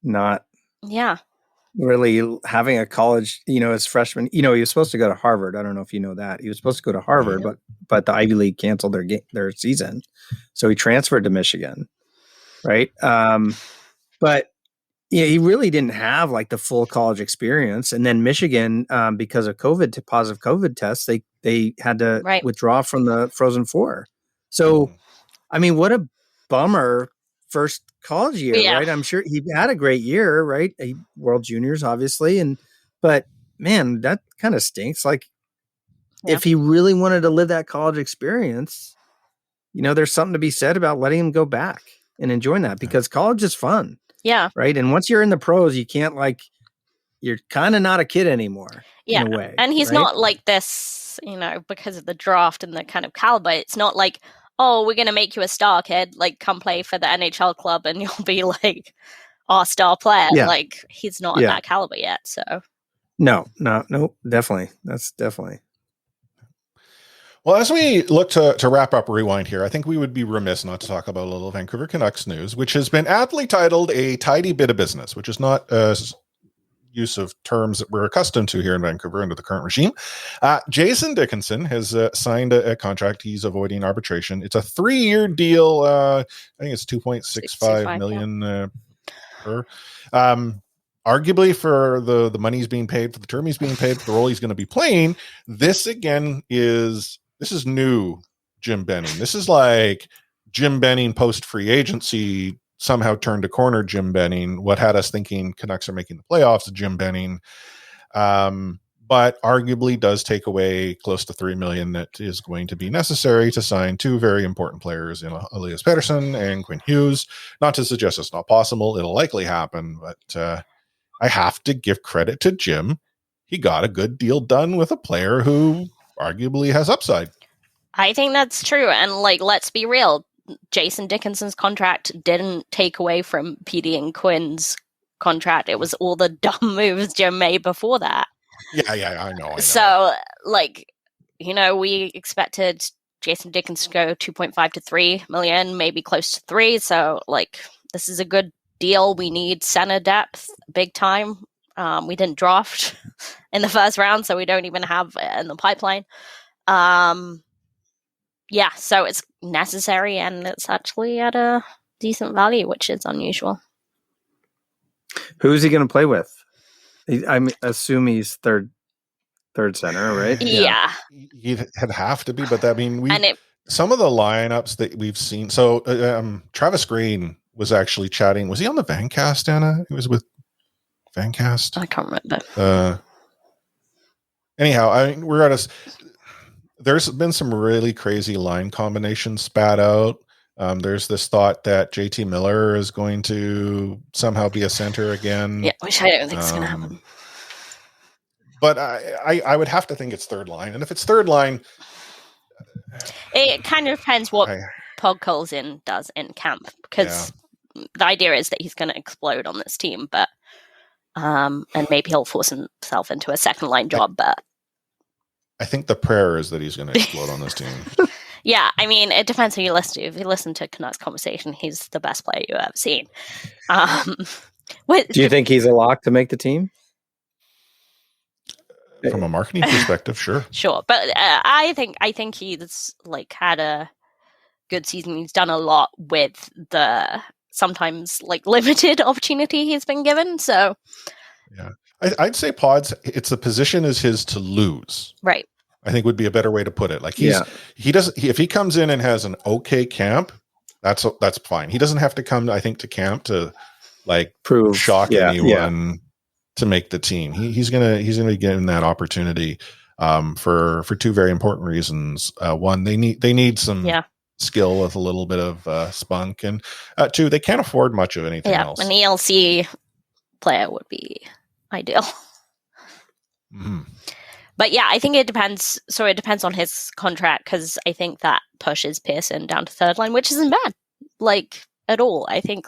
not really having a college, as freshman. He was supposed to go to Harvard. I don't know if you know that. He was supposed to go to Harvard, but the Ivy League canceled their season. So he transferred to Michigan. Right. But yeah, he really didn't have like the full college experience. And then Michigan, because of positive COVID tests, they had to withdraw from the Frozen Four. So, I mean, what a bummer first college year, right? I'm sure he had a great year, right? World Juniors, obviously. But man, that kind of stinks. Like if he really wanted to live that college experience, there's something to be said about letting him go back and enjoying that, because college is fun. Yeah. Right. And once you're in the pros, you can't you're kind of not a kid anymore. Yeah. In a way, and he's not like this, because of the draft and the kind of caliber. It's not like, oh, we're going to make you a star kid, like come play for the NHL club and you'll be like our star player. Yeah. Like he's not at that caliber yet. So no, definitely. That's definitely. Well, as we look to wrap up Rewind here, I think we would be remiss not to talk about a little Vancouver Canucks news, which has been aptly titled a tidy bit of business, which is not use of terms that we're accustomed to here in Vancouver under the current regime. Jason Dickinson has signed a contract. He's avoiding arbitration. It's a 3-year deal. I think it's $2.65 million per. Arguably for the money's being paid, for the term he's being paid, for the role he's going to be playing, this is new Jim Benning. This is like Jim Benning post free agency somehow turned a corner Jim Benning. What had us thinking Canucks are making the playoffs, Jim Benning. But arguably does take away close to $3 million that is going to be necessary to sign two very important players in Elias Pettersson and Quinn Hughes. Not to suggest it's not possible. It'll likely happen, but I have to give credit to Jim. He got a good deal done with a player who arguably has upside. I think that's true. And let's be real. Jason Dickinson's contract didn't take away from PD and Quinn's contract. It was all the dumb moves Jim made before that. Yeah, I know. So, we expected Jason Dickinson to go 2.5 to 3 million, maybe close to 3. So, this is a good deal. We need center depth big time. We didn't draft in the first round, so we don't even have it in the pipeline. So it's necessary, and it's actually at a decent value, which is unusual. Who's he going to play with? I assume he's third center, right? Yeah. He'd have to be, but some of the lineups that we've seen. So Travis Green was actually chatting. Was he on the Vancast, Anna? He was with Vancast. I can't remember. Anyhow, there's been some really crazy line combinations spat out. There's this thought that JT Miller is going to somehow be a center again. Yeah, which I don't think is going to happen. But I would have to think it's third line. And if it's third line, it kind of depends what Podkolzin does in camp, because the idea is that he's going to explode on this team, but and maybe he'll force himself into a second line job. But I think the prayer is that he's going to explode on this team. Yeah, I mean, it depends who you listen to. If you listen to Canucks Conversation, he's the best player you've ever seen. Do you think he's a lock to make the team? From a marketing perspective, sure. Sure, but I think he's had a good season. He's done a lot with the sometimes limited opportunity he's been given. So, yeah, I'd say Pods. It's the position is his to lose, right? I think would be a better way to put it. If he comes in and has an okay camp, that's fine. He doesn't have to come, I think, to camp to prove shock anyone to make the team. He's gonna be getting that opportunity for two very important reasons. One, they need some skill with a little bit of spunk, and two, they can't afford much of anything else. An ELC player would be ideal. Mm-hmm. But yeah, I think it depends. So it depends on his contract, because I think that pushes Pearson down to third line, which isn't bad, like at all. I think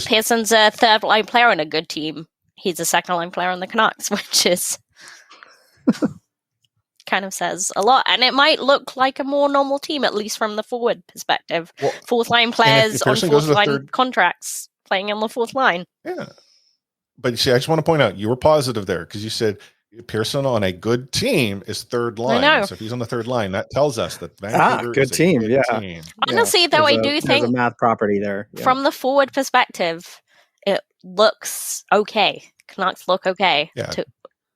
Pearson's a third line player on a good team. He's a second line player on the Canucks, which is kind of says a lot. And it might look like a more normal team, at least from the forward perspective. Well, fourth line players on fourth line contracts playing on the fourth line. Yeah. But you see, I just want to point out, you were positive there because you said Pearson on a good team is third line. I know. So if he's on the third line, that tells us that Vancouver good is a team. good team. Honestly, though, I do think there's a math property there. Yeah. From the forward perspective, looks okay. Canucks look okay. Yeah.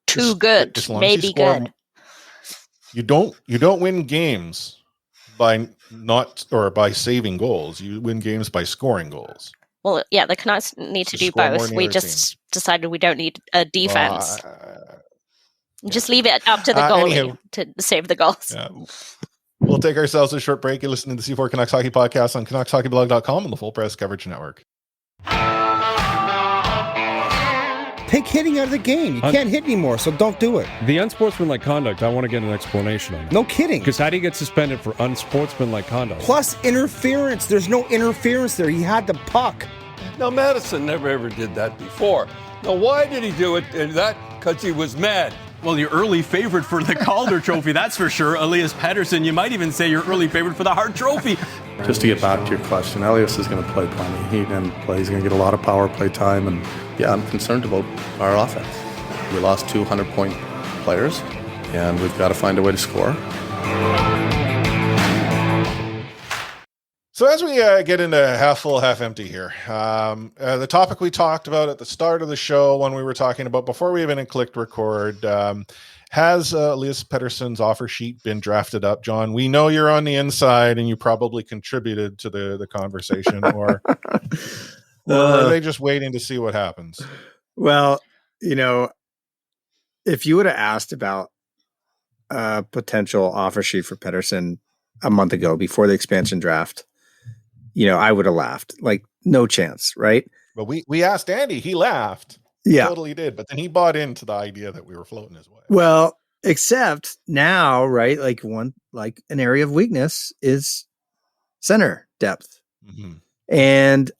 Too good. Maybe good. You don't win games by saving goals. You win games by scoring goals. Well, yeah, the Canucks need to do both. We just decided we don't need a defense. Just leave it up to the goalie to save the goals. Yeah. We'll take ourselves a short break. You're listening to the C4 Canucks Hockey Podcast on CanucksHockeyBlog.com and the Full Press Coverage Network. Take hitting out of the game. You can't hit anymore, so don't do it. The unsportsmanlike conduct, I want to get an explanation on it. No kidding. Because how do you get suspended for unsportsmanlike conduct? Plus interference. There's no interference there. He had the puck. Now, Madison never ever did that before. Now, why did he do it? And that because he was mad. Well, your early favorite for the Calder Trophy, that's for sure. Elias Pettersson, you might even say your early favorite for the Hart Trophy. Just to get back to your question, Elias is going to play plenty. He's going to get a lot of power play time. And yeah, I'm concerned about our offense. We lost 200-point players, and we've got to find a way to score. So as we get into half full, half empty here, the topic we talked about at the start of the show when we were talking about before we even clicked record, has Elias Pettersson's offer sheet been drafted up? John, we know you're on the inside and you probably contributed to the conversation, or are they just waiting to see what happens? Well, if you would have asked about a potential offer sheet for Pettersson a month ago before the expansion draft, I would have laughed. Like, no chance, right? But we asked Andy, he laughed. Yeah. He totally did. But then he bought into the idea that we were floating his way. Well, except now, right? Like an area of weakness is center depth. Mm-hmm. And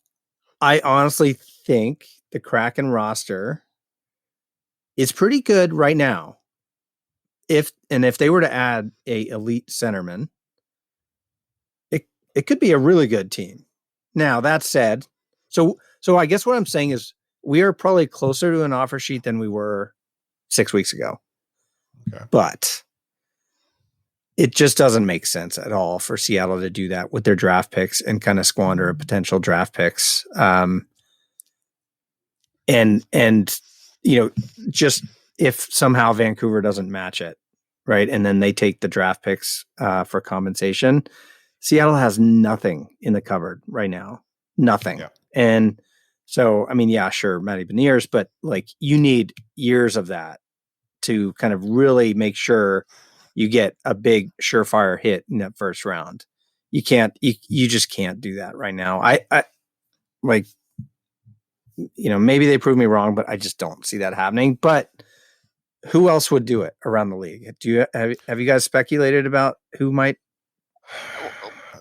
I honestly think the Kraken roster is pretty good right now. If they were to add a elite centerman, it could be a really good team. Now, that said, so I guess what I'm saying is we are probably closer to an offer sheet than we were 6 weeks ago. Okay. But it just doesn't make sense at all for Seattle to do that with their draft picks and kind of squander potential draft picks. Just if somehow Vancouver doesn't match it, right? And then they take the draft picks for compensation. Seattle has nothing in the cupboard right now. Nothing. Yeah. And so, sure, Matty Beniers, but like you need years of that to kind of really make sure you get a big surefire hit in that first round. You just can't do that right now. I maybe they prove me wrong, but I just don't see that happening. But who else would do it around the league? Have you guys speculated about who might?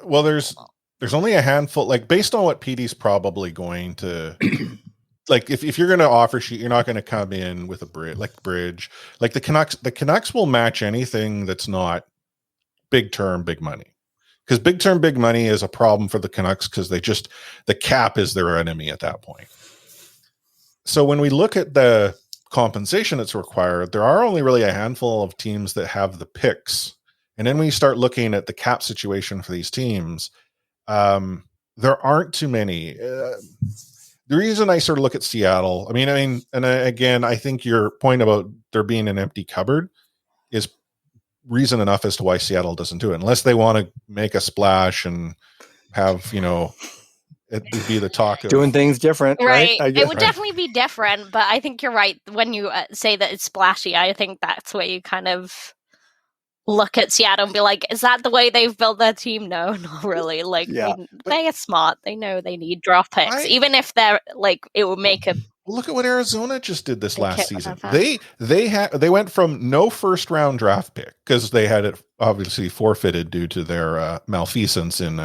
Well, there's only a handful, like based on what PD's probably going to like, if you're going to offer sheet, you're not going to come in with a bridge, like the Canucks will match anything that's not big term, big money, because big term, big money is a problem for the Canucks because the cap is their enemy at that point. So when we look at the compensation that's required, there are only really a handful of teams that have the picks. And then we start looking at the cap situation for these teams. There aren't too many. The reason I sort of look at Seattle, again, I think your point about there being an empty cupboard is reason enough as to why Seattle doesn't do it, unless they want to make a splash and have, it would be the talk of doing things different, right? It would definitely be different, but I think you're right when you say that it's splashy. I think that's where you kind of look at Seattle and be like, is that the way they've built their team? No, not really. Like, they are smart. They know they need draft picks. Even if they're like, it will make a... Look at what Arizona just did this last season. They went from no first round draft pick because they had it obviously forfeited due to their malfeasance in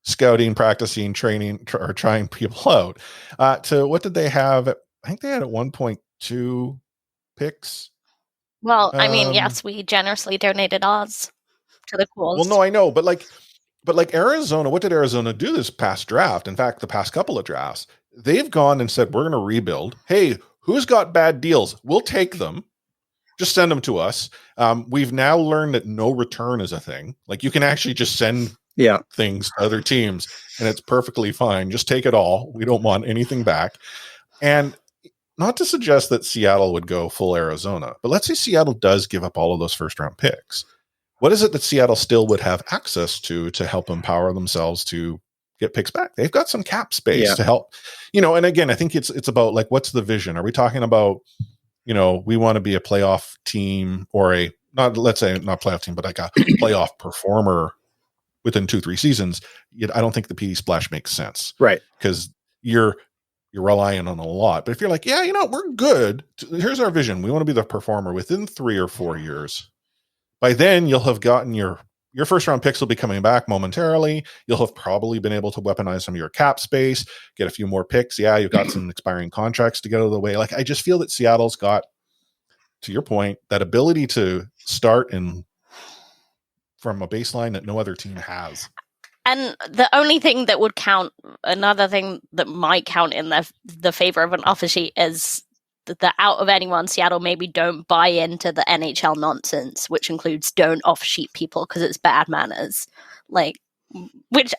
scouting, practicing, training, or trying people out. To what did they have? I think they had at 1.2 picks. Well, I mean, yes, we generously donated ours to the cause. Well, no, I know, but like Arizona, what did Arizona do this past draft? In fact, the past couple of drafts, they've gone and said, we're going to rebuild. Hey, who's got bad deals? We'll take them. Just send them to us. We've now learned that no return is a thing. Like you can actually just send things to other teams and it's perfectly fine. Just take it all. We don't want anything back. And not to suggest that Seattle would go full Arizona, but let's say Seattle does give up all of those first round picks. What is it that Seattle still would have access to help empower themselves to get picks back? They've got some cap space to help, and again, I think it's about like, what's the vision? Are we talking about, we want to be a playoff team or let's say not playoff team, but like a playoff performer within 2-3 seasons? I don't think the PD splash makes sense. Right. Because you're relying on a lot. But if you're like, we're good. Here's our vision. We want to be the performer within 3 or 4 years. By then you'll have gotten your first round picks will be coming back momentarily. You'll have probably been able to weaponize some of your cap space, get a few more picks. Yeah, you've got some expiring contracts to get out of the way. Like, I just feel that Seattle's got, to your point, that ability to start from a baseline that no other team has. And the only thing that would count, another thing that might count in the favor of an offer sheet is that out of anyone, Seattle maybe don't buy into the NHL nonsense, which includes don't offer sheet people because it's bad manners. Like, which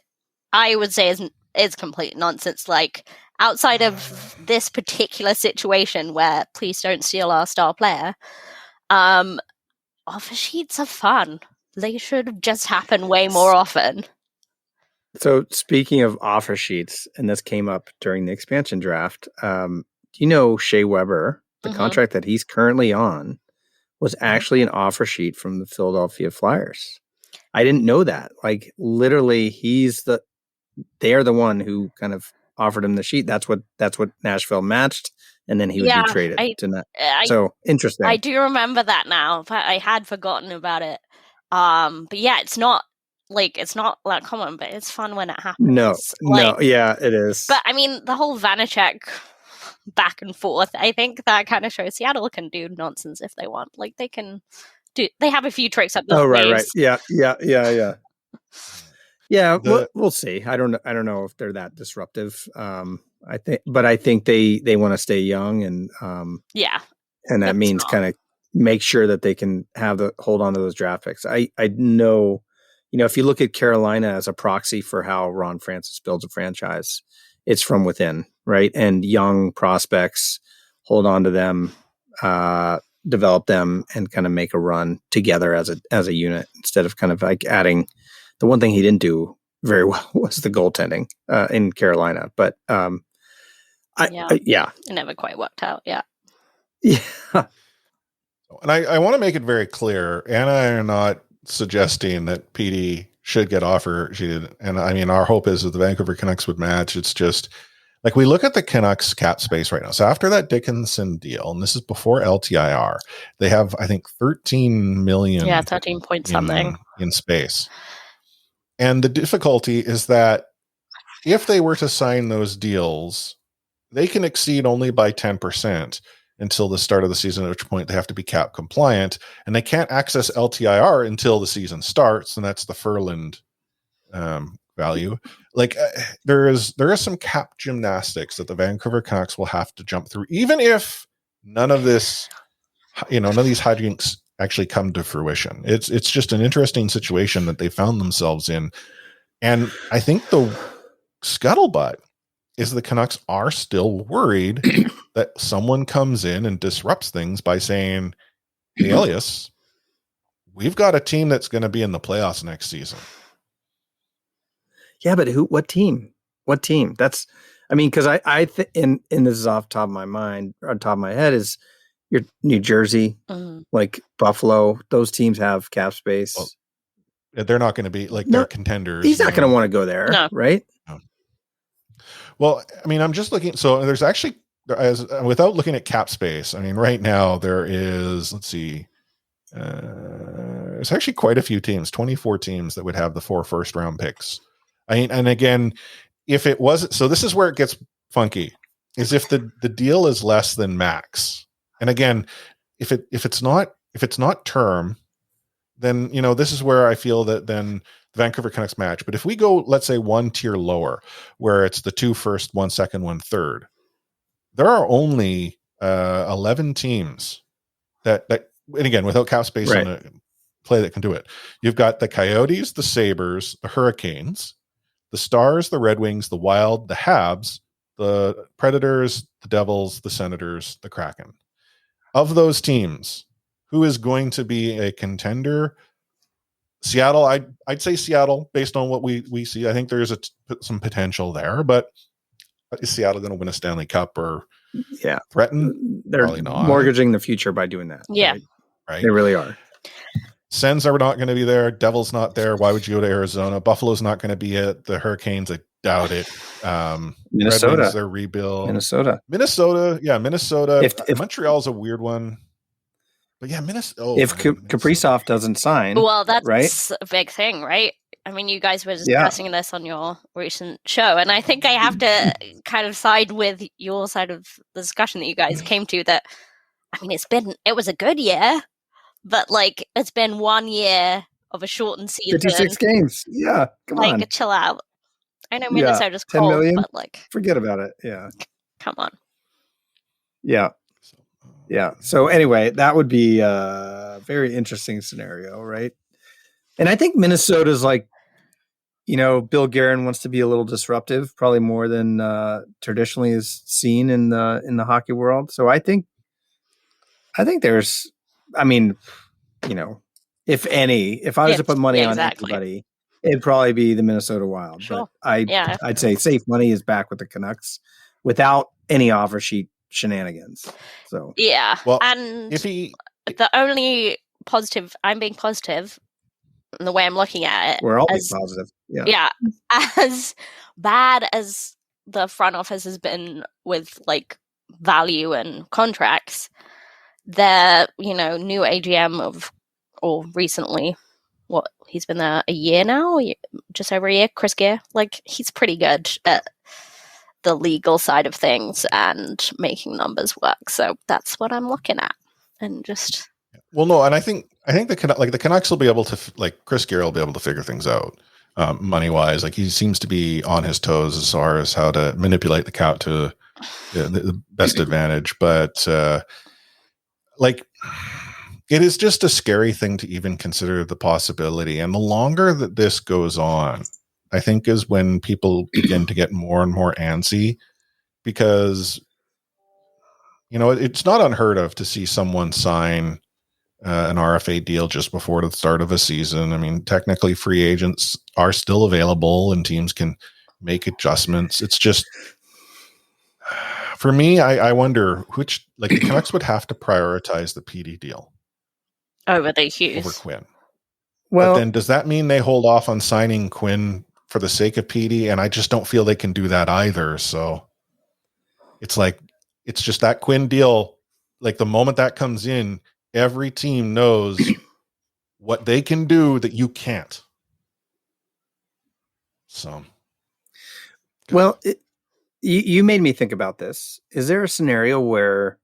I would say is complete nonsense. Like, outside of this particular situation where please don't steal our star player, offer sheets are fun. They should just happen way more often. So speaking of offer sheets, and this came up during the expansion draft, do you know Shea Weber, the contract that he's currently on, was actually an offer sheet from the Philadelphia Flyers? I didn't know that. Like, literally, they're the one who kind of offered him the sheet. That's what Nashville matched, and then he would be traded to that. So interesting. I do remember that now. I had forgotten about it. But yeah, it's not that common, but it's fun when it happens. No, yeah, it is. But I mean, the whole Vanacek back and forth, I think that kind of shows Seattle can do nonsense if they want. Like, they have a few tricks up their sleeves. Right. Yeah. Yeah, we'll see. I don't know if they're that disruptive. I think they want to stay young and and that means kind of make sure that they can hold on to those draft picks. I know, if you look at Carolina as a proxy for how Ron Francis builds a franchise, it's from within, right? And young prospects, hold on to them, develop them, and kind of make a run together as a unit instead of kind of like adding. The one thing he didn't do very well was the goaltending in Carolina, but it never quite worked out. Yeah. And I want to make it very clear, Anna and I are not suggesting that PD should get offer sheeted. And I mean, our hope is that the Vancouver Canucks would match. It's just like, we look at the Canucks cap space right now. So after that Dickinson deal, and this is before LTIR, they have, I think, 13 million. Yeah, 13 point something in space. And the difficulty is that if they were to sign those deals, they can exceed only by 10% until the start of the season, at which point they have to be cap compliant, and they can't access LTIR until the season starts. And that's the Furland value. Like, there is some cap gymnastics that the Vancouver Canucks will have to jump through, even if none of these hijinks actually come to fruition. It's just an interesting situation that they found themselves in. And I think the scuttlebutt is the Canucks are still worried that someone comes in and disrupts things by saying, hey, Elias, we've got a team that's going to be in the playoffs next season. Yeah, but what team? What team? That's, I mean, because I think, and this is off the top of my mind, on top of my head, is your New Jersey, like Buffalo, those teams have cap space. Well, they're not going to be like they're contenders. He's not going to want to go there, right? No. Well, I mean, I'm just looking. So there's actually, without looking at cap space, I mean, right now there is, let's see, there's actually quite a few teams, 24 teams that would have the 4 first-round picks. I mean, and again, if it wasn't, so this is where it gets funky, is if the deal is less than max. And again, if it's not term, then, you know, this is where I feel that then the Vancouver Canucks match. But if we go, let's say, one tier lower, where it's the 2 first, 1 second, 1 third, there are only 11 teams that, and again, without cap space on a play that can do it. You've got the Coyotes, the Sabres, the Hurricanes, the Stars, the Red Wings, the Wild, the Habs, the Predators, the Devils, the Senators, the Kraken. Of those teams, who is going to be a contender? Seattle, I'd say Seattle, based on what we see. I think there's some potential there, but is Seattle going to win a Stanley Cup or threaten? They're probably not. Mortgaging the future by doing that. Yeah. Right. They really are. Sens are not going to be there. Devils not there. Why would you go to Arizona? Buffalo's not going to be it. The Hurricanes, I doubt it. Minnesota, Red Wings, their rebuild. Minnesota. Yeah, Minnesota. If Montreal's a weird one, but yeah, Minnesota. If Kaprizov doesn't sign, well, that's right? a big thing, right? I mean, you guys were discussing this on your recent show, and I think I have to kind of side with your side of the discussion that you guys came to. That, I mean, it was a good year, but like it's been 1 year of a shortened season, 56 games. Yeah, come on, chill out. I know Minnesota's 10 cold, million? but like, forget about it. Yeah, come on. Yeah. So anyway, that would be a very interesting scenario, right? And I think Minnesota's like, you know, Bill Guerin wants to be a little disruptive, probably more than traditionally is seen in the hockey world. So I think there's, I mean, you know, if I was to put money on anybody, it'd probably be the Minnesota Wild. Sure. But I'd say safe money is back with the Canucks without any offer sheet shenanigans. So yeah, well, and the only positive, I'm being positive in the way I'm looking at it. We're all being positive. Yeah, as bad as the front office has been with like value and contracts, the new AGM or recently, he's been there a year now, just over a year, Chris Gear, like he's pretty good at the legal side of things and making numbers work. So that's what I'm looking at, and just. Well, no, and I think the Canucks will be able to, like Chris Gear will be able to figure things out money wise. Like he seems to be on his toes as far as how to manipulate the cap to the best advantage. But like it is just a scary thing to even consider the possibility. And the longer that this goes on, I think is when people begin to get more and more antsy, because, you know, it's not unheard of to see someone sign an RFA deal just before the start of a season. I mean, technically free agents are still available and teams can make adjustments. It's just, for me, I wonder which, like the Canucks would have to prioritize the PD deal over the Hughes. Over Quinn. Well, but then does that mean they hold off on signing Quinn for the sake of PD? And I just don't feel they can do that either. So it's like, it's just that Quinn deal. Like the moment that comes in, every team knows what they can do that you can't. So, well, you made me think about this. Is there a scenario where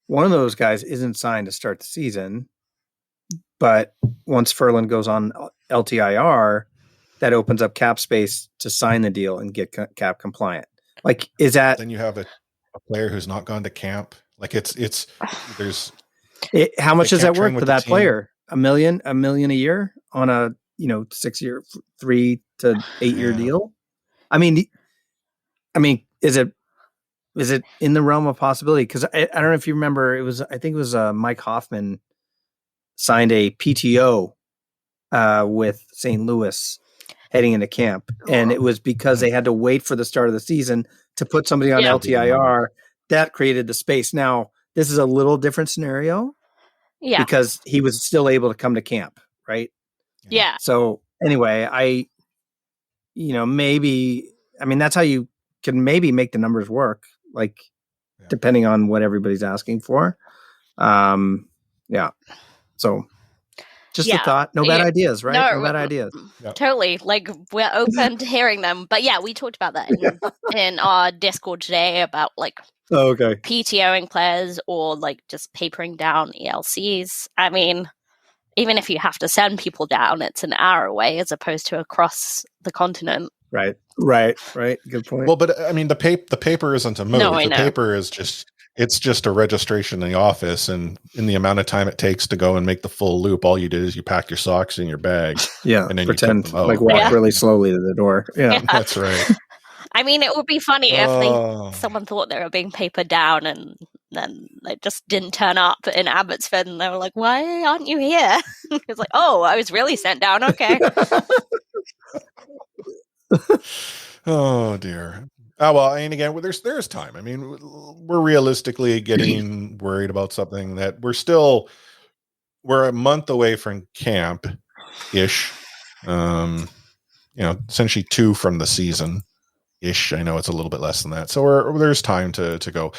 one of those guys isn't signed to start the season, but once Ferland goes on LTIR, that opens up cap space to sign the deal and get cap compliant? Like, is that then you have a player who's not gone to camp? Like there's. How much is that worth for that player? $1 million a year on a 6-year, 3 to 8 year deal. I mean, is it in the realm of possibility? Because I don't know if you remember, I think it was Mike Hoffman signed a PTO with St. Louis heading into camp, and it was because they had to wait for the start of the season to put somebody on LTIR. That created the space. Now this is a little different scenario Yeah. because he was still able to come to camp, right? Yeah. So anyway, maybe, I mean, that's how you can maybe make the numbers work, like depending on what everybody's asking for. Yeah. So just a thought. No bad ideas, right? No bad ideas. Totally. Like, we're open to hearing them. But yeah, we talked about that in our Discord today about like PTOing players or like just papering down ELCs. I mean, even if you have to send people down, it's an hour away as opposed to across the continent. Right. Good point. Well, but I mean, the paper isn't a move. No, I the know. paper is just a registration in the office, and in the amount of time it takes to go and make the full loop, all you did is you pack your socks in your bag. Yeah. And then pretend you like walk really slowly to the door. Yeah. That's right. I mean, it would be funny if someone thought they were being papered down and then they just didn't turn up in Abbotsford and they were like, why aren't you here? It's like, oh, I was really sent down. Okay. Oh dear. Oh, well, and again, there's time. I mean, we're realistically getting worried about something that we're a month away from camp ish. Essentially 2 from the season ish. I know it's a little bit less than that. So there's time to go.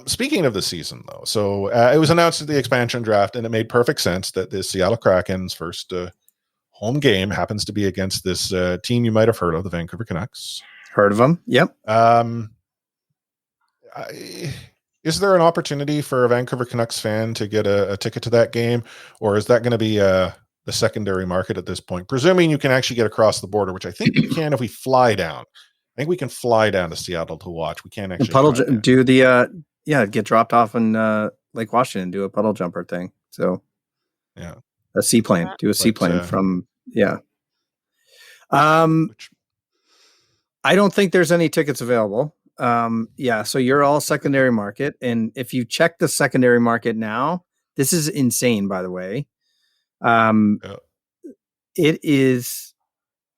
Speaking of the season though, so it was announced at the expansion draft and it made perfect sense that the Seattle Kraken's first home game happens to be against this team you might have heard of, the Vancouver Canucks. Heard of them? Yep. Is there an opportunity for a Vancouver Canucks fan to get a ticket to that game, or is that going to be the secondary market at this point? Presuming you can actually get across the border, which I think we can if we fly down. I think we can fly down to Seattle to watch. We can't actually do get dropped off in Lake Washington, do a puddle jumper thing. So a seaplane, do a seaplane from I don't think there's any tickets available. So you're all secondary market. And if you check the secondary market now, this is insane, by the way. It is,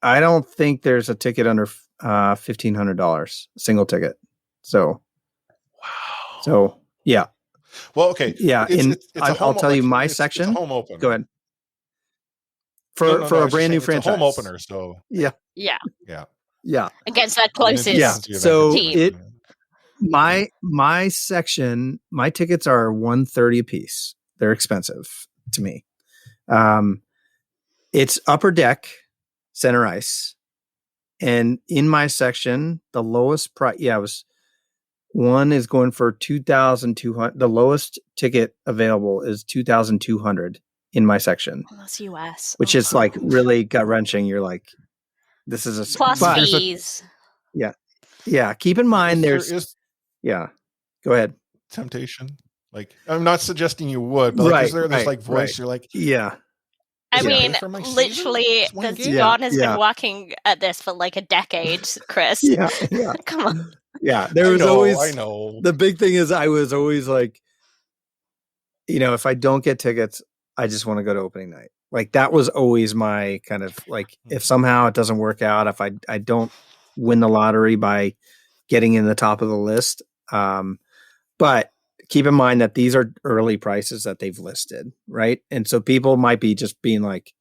I don't think there's a ticket under $1,500, a single ticket. So, wow. So yeah. Well, okay. Yeah. I'll tell you my section. It's a home opener. Go ahead. For a brand new franchise. It's a home opener. So yeah. Against that closest So team. My section, my tickets are $130 a piece. They're expensive to me. It's upper deck, center ice, and in my section, the lowest price. One is going for $2,200. The lowest ticket available is $2,200 in my section. Well, that's US, which is like really gut wrenching. You're like, this is a plus fees. Yeah. Keep in mind, Go ahead. Temptation. Like, I'm not suggesting you would, but like, there's like voice. You're like, I mean, literally, John has been working at this for like a decade, Chris. Come on. Yeah, there was always. I know. The big thing is, I was always like, if I don't get tickets, I just want to go to opening night. Like that was always my kind of like, if somehow it doesn't work out, if I don't win the lottery by getting in the top of the list. But keep in mind that these are early prices that they've listed, right? And so people might be just being like,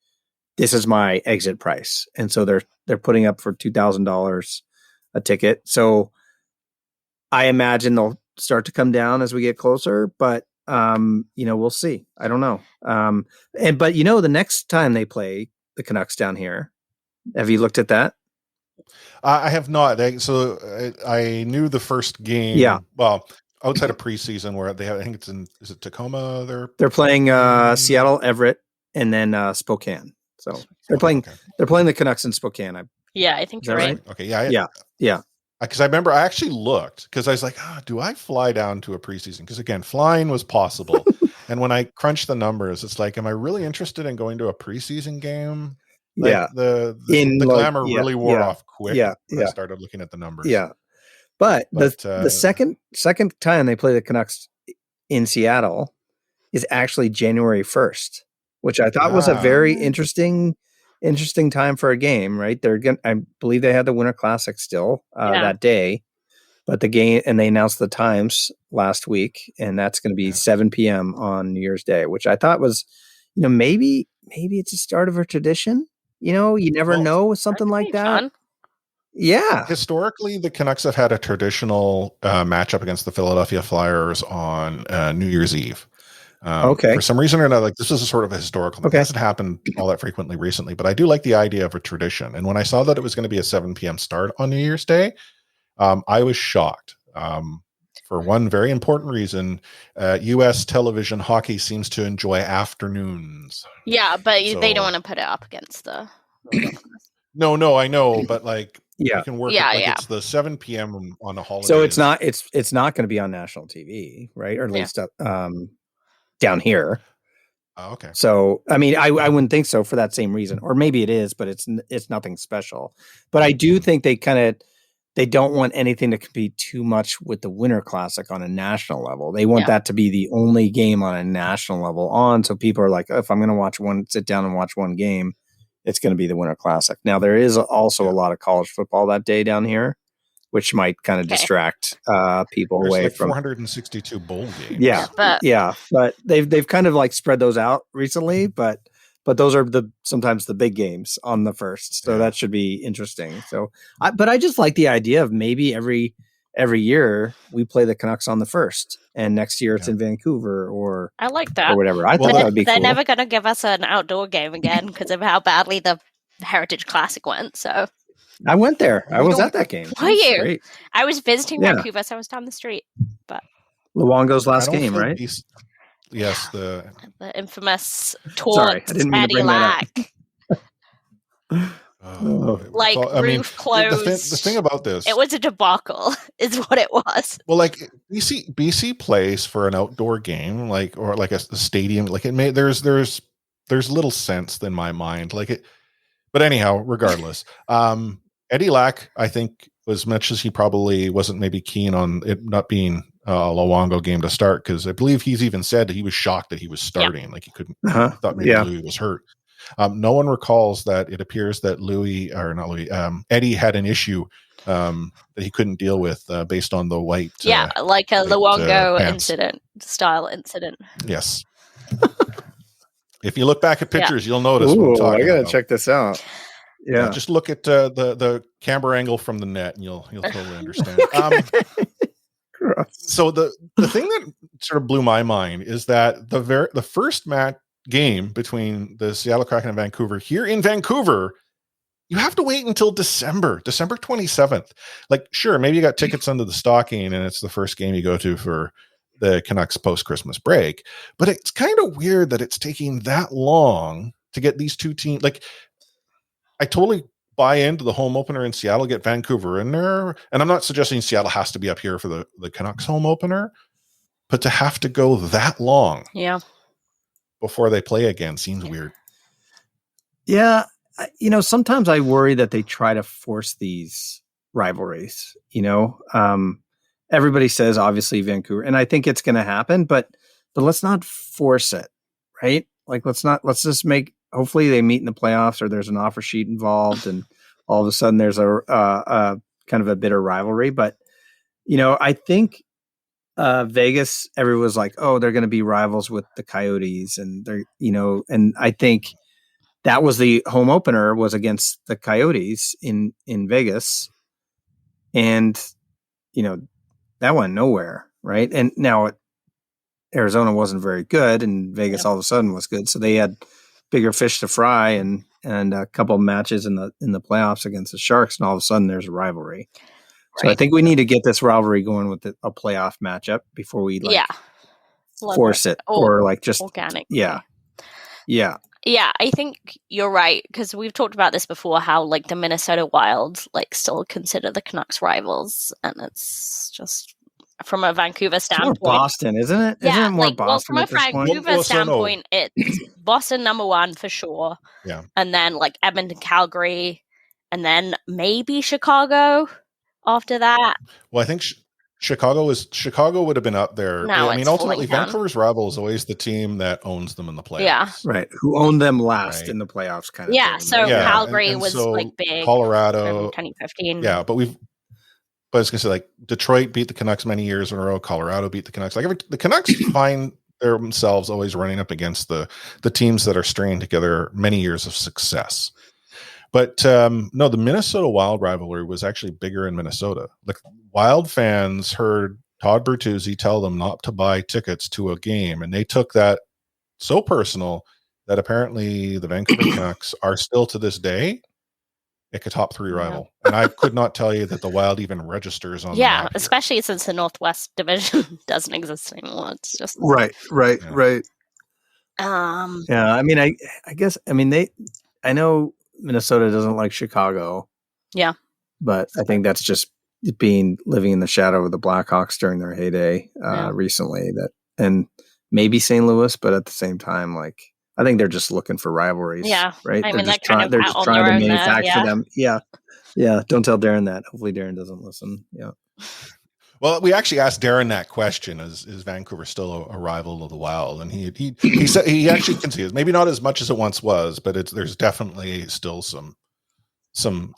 this is my exit price. And so they're putting up for $2,000 a ticket. So I imagine they'll start to come down as we get closer, but we'll see. I don't know. But the next time they play the Canucks down here, have you looked at that? I have not. I knew the first game. Yeah. Well, outside of preseason, where they have, I think is it Tacoma? They're playing Seattle, Everett, and then Spokane. So they're playing the Canucks in Spokane. I think you're right. Okay. Yeah. Because I remember I actually looked because I was like, do I fly down to a preseason? Because again, flying was possible. And when I crunched the numbers, it's like, am I really interested in going to a preseason game? Like the glamour really wore off quick. When I started looking at the numbers. Yeah. But the second time they play the Canucks in Seattle is actually January 1st, which I thought was a very interesting time for a game, right? I believe they had the Winter Classic still that day. But the game, and they announced the times last week, and that's going to be 7 p.m. on New Year's Day, which I thought was, maybe it's a start of a tradition. You never know with something like that. Fun. Yeah. Historically, the Canucks have had a traditional matchup against the Philadelphia Flyers on New Year's Eve. Okay. For some reason or another, this is a sort of a historical. Okay. It hasn't happened all that frequently recently, but I do like the idea of a tradition. And when I saw that it was going to be a 7 p.m. start on New Year's Day, I was shocked. For one very important reason, U.S. television hockey seems to enjoy afternoons. Yeah, but they don't want to put it up against the. No, I know, but you can work. It's the 7 p.m. on a holiday. So it's not going to be on national TV, right? Or at least down here. Oh, okay. So I mean, I wouldn't think so for that same reason, or maybe it is, but it's nothing special. But I do think they don't want anything to compete too much with the Winter Classic on a national level. They want that to be the only game on a national level on. So people are like, if I'm going to sit down and watch one game, it's going to be the Winter Classic. Now there is also a lot of college football that day down here, which might kind of distract people away from 462 bowl games. Yeah, but they've kind of spread those out recently, but those are sometimes the big games on the first, so that should be interesting. So, I just like the idea of maybe every year we play the Canucks on the first, and next year it's in Vancouver or I like that or whatever. I think that would be they're cool. never going to give us an outdoor game again because of how badly the Heritage Classic went. So I went there. I was at that game. Were you? Great. I was visiting Vancouver, so I was down the street. But Luongo's last game, right? Yes, the infamous taunt Eddie Lack. Roof closed. The thing about this, it was a debacle, is what it was. Well, BC plays for an outdoor game, or a stadium. There's little sense in my mind, But anyhow, regardless, Eddie Lack, I think, as much as he probably wasn't maybe keen on it not being a Luongo game to start, because I believe he's even said that he was shocked that he was starting, he couldn't, thought maybe Louis was hurt. No one recalls that it appears that Eddie had an issue that he couldn't deal with based on the white. Like a Luongo style incident. Yes. If you look back at pictures, you'll notice. What I'm talking I gotta about. check this out. Yeah, just look at the camera angle from the net, and you'll totally understand. So the thing that sort of blew my mind is that the first game between the Seattle Kraken and Vancouver here in Vancouver, you have to wait until December 27th. Sure, maybe you got tickets under the stocking, and it's the first game you go to for the Canucks post-Christmas break, but it's kind of weird that it's taking that long to get these two teams. I totally buy into the home opener in Seattle, get Vancouver in there. And I'm not suggesting Seattle has to be up here for the Canucks home opener, but to have to go that long before they play again seems weird. Yeah. Sometimes I worry that they try to force these rivalries, everybody says obviously Vancouver, and I think it's going to happen, but let's not force it, right? Let's just make, hopefully they meet in the playoffs or there's an offer sheet involved and all of a sudden there's a kind of a bitter rivalry. But, I think Vegas, everyone was like, oh, they're going to be rivals with the Coyotes. And they're, and I think that was the home opener was against the Coyotes in Vegas. And, that went nowhere. Right. And now Arizona wasn't very good and Vegas all of a sudden was good. So they had bigger fish to fry and a couple of matches in the playoffs against the Sharks. And all of a sudden there's a rivalry. Right. So I think we need to get this rivalry going with a playoff matchup before we force it or just organic. Yeah. Yeah. Yeah, I think you're right, because we've talked about this before, how the Minnesota Wild still consider the Canucks rivals, and it's just from a Vancouver standpoint. It's more Boston, isn't it? Yeah, isn't it more Boston from a Vancouver standpoint, it's Boston number one for sure. Yeah, and then Edmonton, Calgary, and then maybe Chicago after that. Well, I think Chicago would have been up there. No, I mean, ultimately, Vancouver's rival is always the team that owns them in the playoffs. Yeah, right. Who owned them last in the playoffs, kind of. Yeah, thing. so Calgary was so big. Colorado, 2015. Yeah, but but I was going to say, like, Detroit beat the Canucks many years in a row. Colorado beat the Canucks. Like, the Canucks find themselves always running up against the teams that are stringing together many years of success. But no, the Minnesota Wild rivalry was actually bigger in Minnesota. Like, Wild fans heard Todd Bertuzzi tell them not to buy tickets to a game, and they took that so personal that apparently the Vancouver Canucks are still to this day a top 3 rival. And I could not tell you that the Wild even registers on the map here. Especially since the Northwest Division doesn't exist anymore. It's just right. I mean, I guess, I mean, I know Minnesota doesn't like Chicago. Yeah. But I think that's just living in the shadow of the Blackhawks during their heyday recently, and maybe St. Louis, but at the same time, like, I think they're just looking for rivalries. Yeah. Right. I mean, they're just trying to manufacture them. Yeah. Don't tell Darren that. Hopefully Darren doesn't listen. Yeah. Well, we actually asked Darren that question: Is Vancouver still a rival of the Wild? And he said he actually concedes, maybe not as much as it once was, but there's definitely still some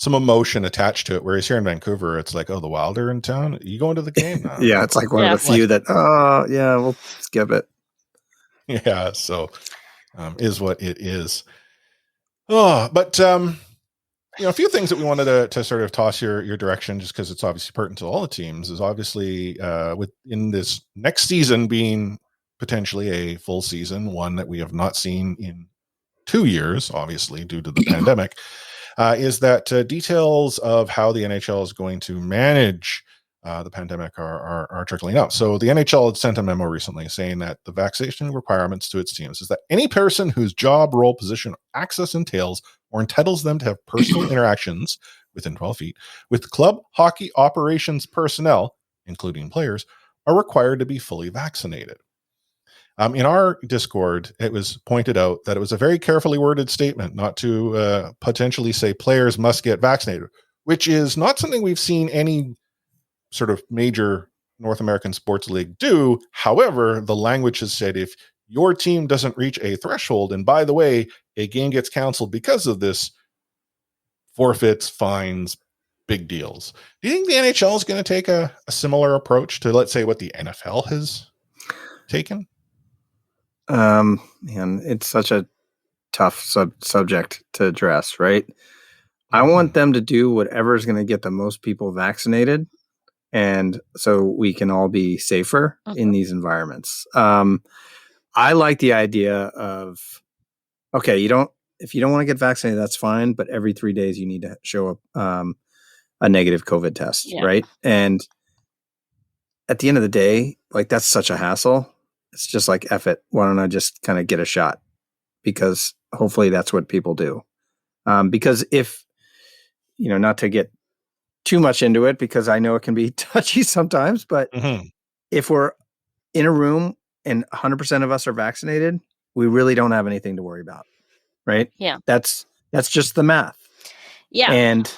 emotion attached to it. Whereas here in Vancouver, it's like, oh, the Wild are in town. Are you going to the game? No. Yeah, it's like one of the few that, we'll skip it. Yeah, so is what it is. Oh, but a few things that we wanted to sort of toss your direction, just because it's obviously pertinent to all the teams, is obviously within this next season being potentially a full season, one that we have not seen in 2 years, obviously due to the pandemic, is that details of how the NHL is going to manage the pandemic are trickling out. So the NHL had sent a memo recently saying that the vaccination requirements to its teams is that any person whose job, role, position, access entails or entitles them to have personal interactions within 12 feet with club hockey operations personnel, including players, are required to be fully vaccinated. In our Discord, it was pointed out that it was a very carefully worded statement not to potentially say players must get vaccinated, which is not something we've seen any sort of major North American sports league do. However, the language has said if your team doesn't reach a threshold, and by the way, a game gets canceled because of this, forfeits, fines, big deals. Do you think the NHL is going to take a similar approach to, let's say, what the NFL has taken? Man, it's such a tough subject to address, right? I want them to do whatever is going to get the most people vaccinated, and so we can all be safer in these environments. I like the idea of, okay, if you don't want to get vaccinated, that's fine, but every 3 days you need to show up a negative COVID test, right? And at the end of the day, like, that's such a hassle. It's just like, F it. Why don't I just kind of get a shot? Because hopefully that's what people do. Because if, not to get too much into it, because I know it can be touchy sometimes, but if we're in a room and 100% of us are vaccinated, we really don't have anything to worry about. Right? Yeah. That's just the math. Yeah. And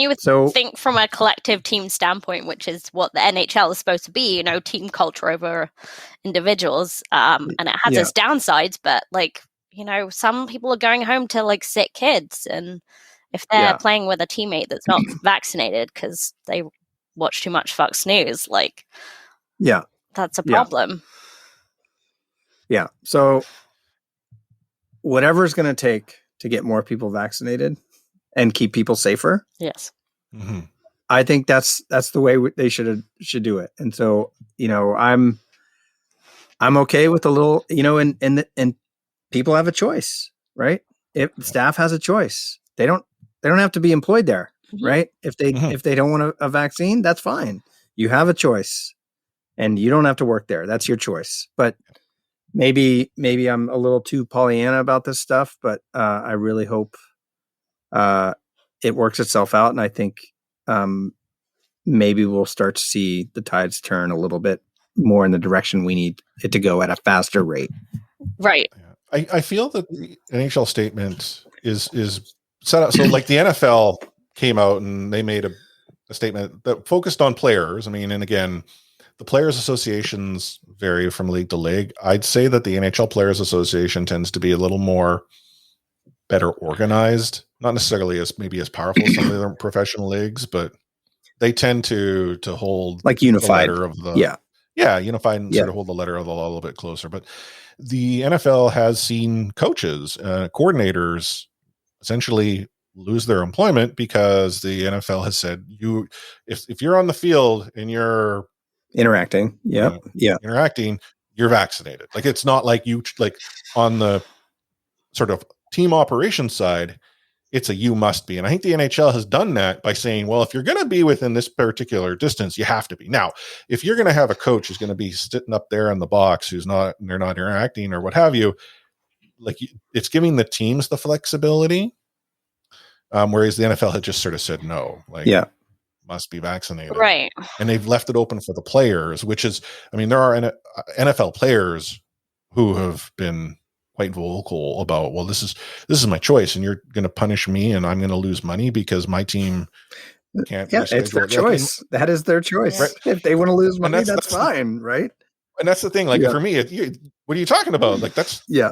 you would think from a collective team standpoint, which is what the NHL is supposed to be, team culture over individuals. And it has its downsides, but some people are going home to sick kids. And if they're playing with a teammate that's not vaccinated because they watch too much Fox News, that's a problem. Yeah. So whatever it's going to take to get more people vaccinated and keep people safer. Yes. Mm-hmm. I think that's the way they should do it. And so, I'm okay with a little, and people have a choice, right? If staff has a choice, they don't have to be employed there, right? If they don't want a vaccine, that's fine. You have a choice and you don't have to work there. That's your choice. But maybe I'm a little too Pollyanna about this stuff, but I really hope it works itself out. And I think maybe we'll start to see the tides turn a little bit more in the direction we need it to go at a faster rate. Right. I feel that the NHL statement is set up. So the NFL came out and they made a statement that focused on players. I mean, and again, the players associations vary from league to league. I'd say that the NHL Players Association tends to be a little more better organized, not necessarily as powerful as some of the professional leagues, but they tend to hold like unified. the letter of the unified and sort of hold the letter of the law a little bit closer. But the NFL has seen coaches, coordinators, essentially lose their employment because the NFL has said if you're on the field and you're interacting, interacting, you're vaccinated. Like it's not like you like on the sort of team operations side, it's a you must be. And I think the NHL has done that by saying, well, if you're going to be within this particular distance, you have to be. Now, if you're going to have a coach who's going to be sitting up there in the box, they're not interacting or what have you, like it's giving the teams the flexibility. Whereas the NFL had just sort of said no, must be vaccinated. Right. And they've left it open for the players, which is, I mean, there are NFL players who have been quite vocal about, well, this is my choice and you're going to punish me and I'm going to lose money because my team can't. Yeah, it's their choice. That is their choice. Right. If they want to lose money, that's fine. Right. And that's the thing. Like for me, what are you talking about? Like that's, yeah.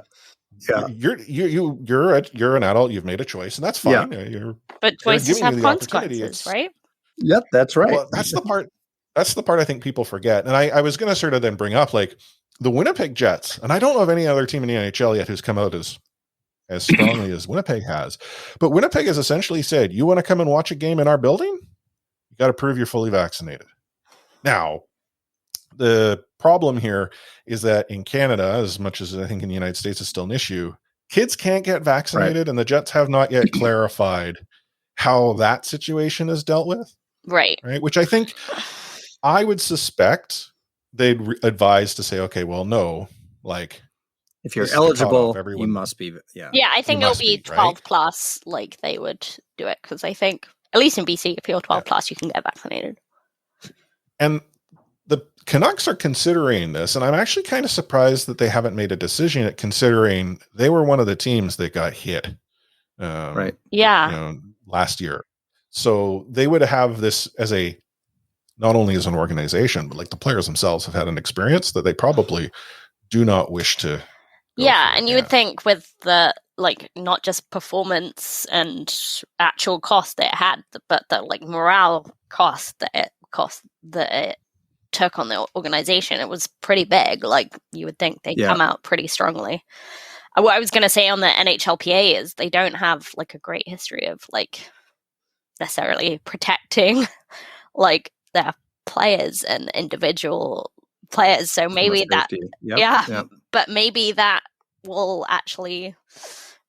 You're an adult. You've made a choice, and that's fine. Yeah. But choices have consequences, right? Yep, that's right. Well, that's the part. That's the part I think people forget. And I was going to sort of then bring up like the Winnipeg Jets, and I don't know of any other team in the NHL yet who's come out as strongly as Winnipeg has. But Winnipeg has essentially said, "You want to come and watch a game in our building? You got to prove you're fully vaccinated." Now, the problem here is that in Canada, as much as I think in the United States is still an issue, kids can't get vaccinated, and the Jets have not yet clarified how that situation is dealt with. Right. Which I think I would suspect they'd advise to say, okay, well, no, like if you're eligible, you must be. Yeah. Yeah, I think it'll be 12 plus. Like they would do it because I think at least in BC, if you're 12 plus, you can get vaccinated. And the Canucks are considering this, and I'm actually kind of surprised that they haven't made a decision yet, considering they were one of the teams that got hit. Right. Yeah. Last year. So they would have this as not only as an organization, but like the players themselves have had an experience that they probably do not wish to. Yeah. And you would think with the, like, not just performance and actual cost that it had, but the like morale cost that it took on the organization, it was pretty big. Like you would think they'd come out pretty strongly. What I was going to say on the NHLPA is they don't have like a great history of like necessarily protecting like their players and individual players. So maybe that, but maybe that will actually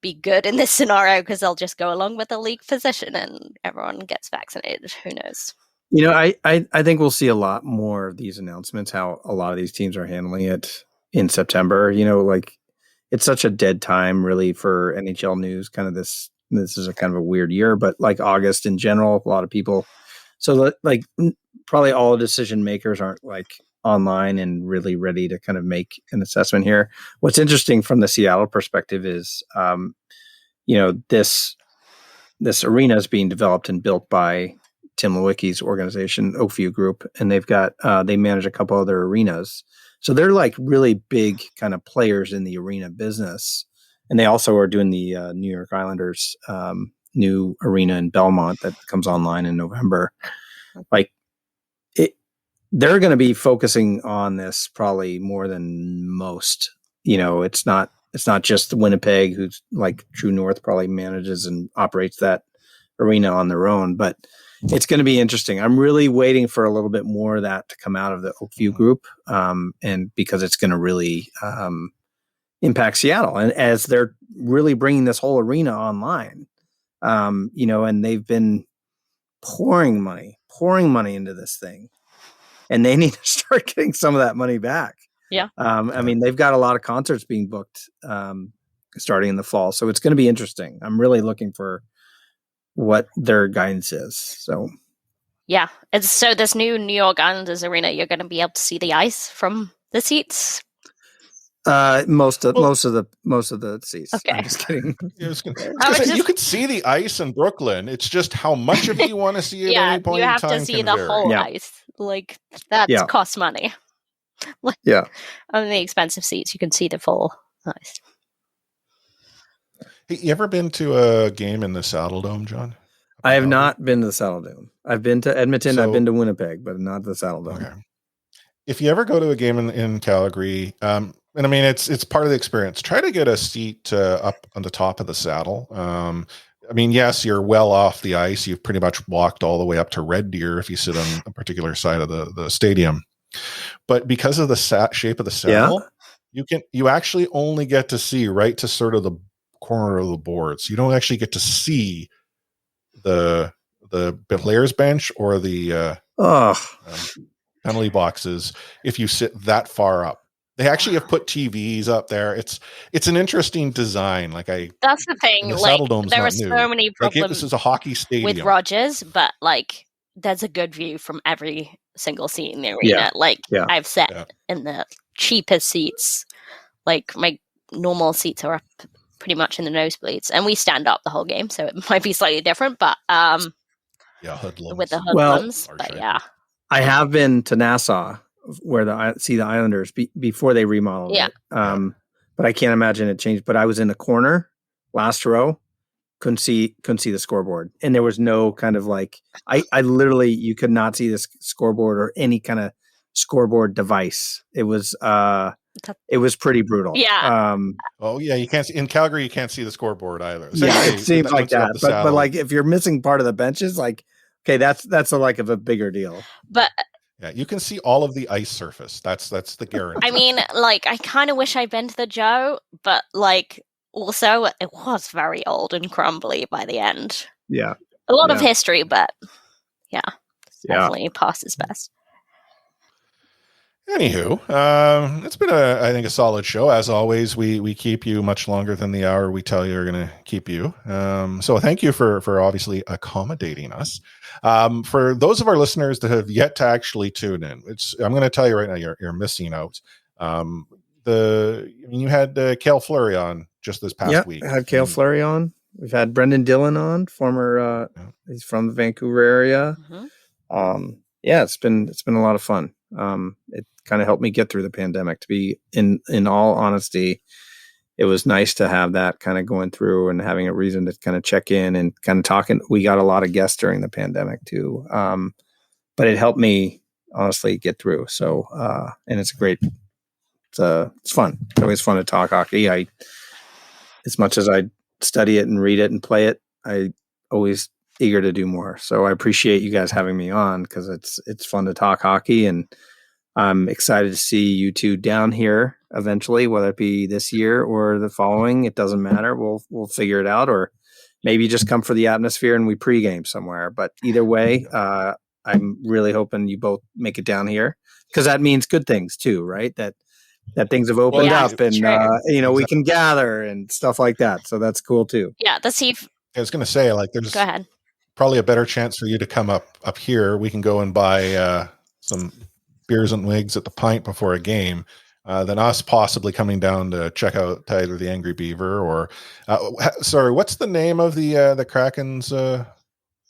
be good in this scenario because they'll just go along with the league position and everyone gets vaccinated. Who knows? You know, I think we'll see a lot more of these announcements, how a lot of these teams are handling it in September. You know, like it's such a dead time really for NHL news. Kind of this is a kind of a weird year, but like August in general, a lot of people. So like probably all decision makers aren't like online and really ready to kind of make an assessment here. What's interesting from the Seattle perspective is, you know, this arena is being developed and built by Tim Lewicki's organization, Oakview Group, and they've got they manage a couple other arenas. So they're like really big kind of players in the arena business. And they also are doing the New York Islanders new arena in Belmont that comes online in November. Like they're going to be focusing on this probably more than most. You know, it's not just Winnipeg, who's like True North probably manages and operates that arena on their own, but it's going to be interesting. I'm really waiting for a little bit more of that to come out of the Oakview Group, and because it's going to really impact Seattle, and as they're really bringing this whole arena online, you know, and they've been pouring money into this thing, and they need to start getting some of that money back. Yeah. I mean, they've got a lot of concerts being booked starting in the fall, so it's going to be interesting. I'm really looking for what their guidance is. So yeah, it's so this new New York Islanders arena, you're going to be able to see the ice from the seats. Most of the seats. Okay. I'm just kidding. You could see the ice in Brooklyn. It's just how much of it you want to see at any point in time. You have to see the whole ice. Like that costs money. Like, on the expensive seats, you can see the full ice. Hey, you ever been to a game in the Saddle Dome, John? I have not been to the Saddle Dome. I've been to Edmonton. I've So- been to Winnipeg, but not the Saddle Dome. Okay. If you ever go to a game in Calgary, and I mean it's part of the experience, try to get a seat up on the top of the Saddle. I mean, yes, you're well off the ice. You've pretty much walked all the way up to Red Deer if you sit on a particular side of the stadium. But because of the shape of the saddle, you actually only get to see right to sort of the corner of the boards. You don't actually get to see the players bench or the penalty boxes if you sit that far up. They actually have put TVs up there. It's an interesting design. Like that's the thing. the Like Saddle Dome's there not are so new. many Like problems this is a hockey stadium with Rogers, but like there's a good view from every single seat in the arena. I've sat in the cheapest seats. Like my normal seats are up pretty much in the nosebleeds, and we stand up the whole game, so it might be slightly different. But hoodlums. with the hoodlums. But yeah, I have been to Nassau where the Islanders before they remodeled it. But I can't imagine it changed. But I was in the corner, last row, couldn't see the scoreboard, and there was no kind of like I literally you could not see the scoreboard or any kind of scoreboard device. It was pretty brutal. Yeah. You can't see in Calgary. You can't see the scoreboard either. It seems like that. But like if you're missing part of the benches, like okay, that's a like of a bigger deal. But yeah, you can see all of the ice surface. That's the guarantee. I mean, like I kind of wish I'd been to the Joe, but like also it was very old and crumbly by the end. Yeah. A lot of history, but definitely past its best. Anywho, it's been I think a solid show. As always, we keep you much longer than the hour we tell you are going to keep you. So thank you for obviously accommodating us. For those of our listeners that have yet to actually tune in, I'm going to tell you right now, you're missing out. You had Cale Fleury on just this past week. I had Cale Fleury on. We've had Brendan Dillon on, former. He's from the Vancouver area. Mm-hmm. It's been a lot of fun. It kind of helped me get through the pandemic. To be in all honesty, it was nice to have that kind of going through and having a reason to kind of check in and kind of talking. We got a lot of guests during the pandemic too. But it helped me honestly get through. So, and it's great. It's fun. It's always fun to talk hockey. As much as I study it and read it and play it, I always eager to do more. So I appreciate you guys having me on because it's fun to talk hockey, and I'm excited to see you two down here eventually, whether it be this year or the following. It doesn't matter. We'll figure it out, or maybe just come for the atmosphere and we pregame somewhere. But either way, I'm really hoping you both make it down here because that means good things too, right? That things have opened up and we can gather and stuff like that. So that's cool too. Yeah, I was going to say, like, there's go ahead. Probably a better chance for you to come up here. We can go and buy some beers and wigs at the Pint before a game than us possibly coming down to check out Tyler the Angry Beaver or sorry, what's the name of the Kraken's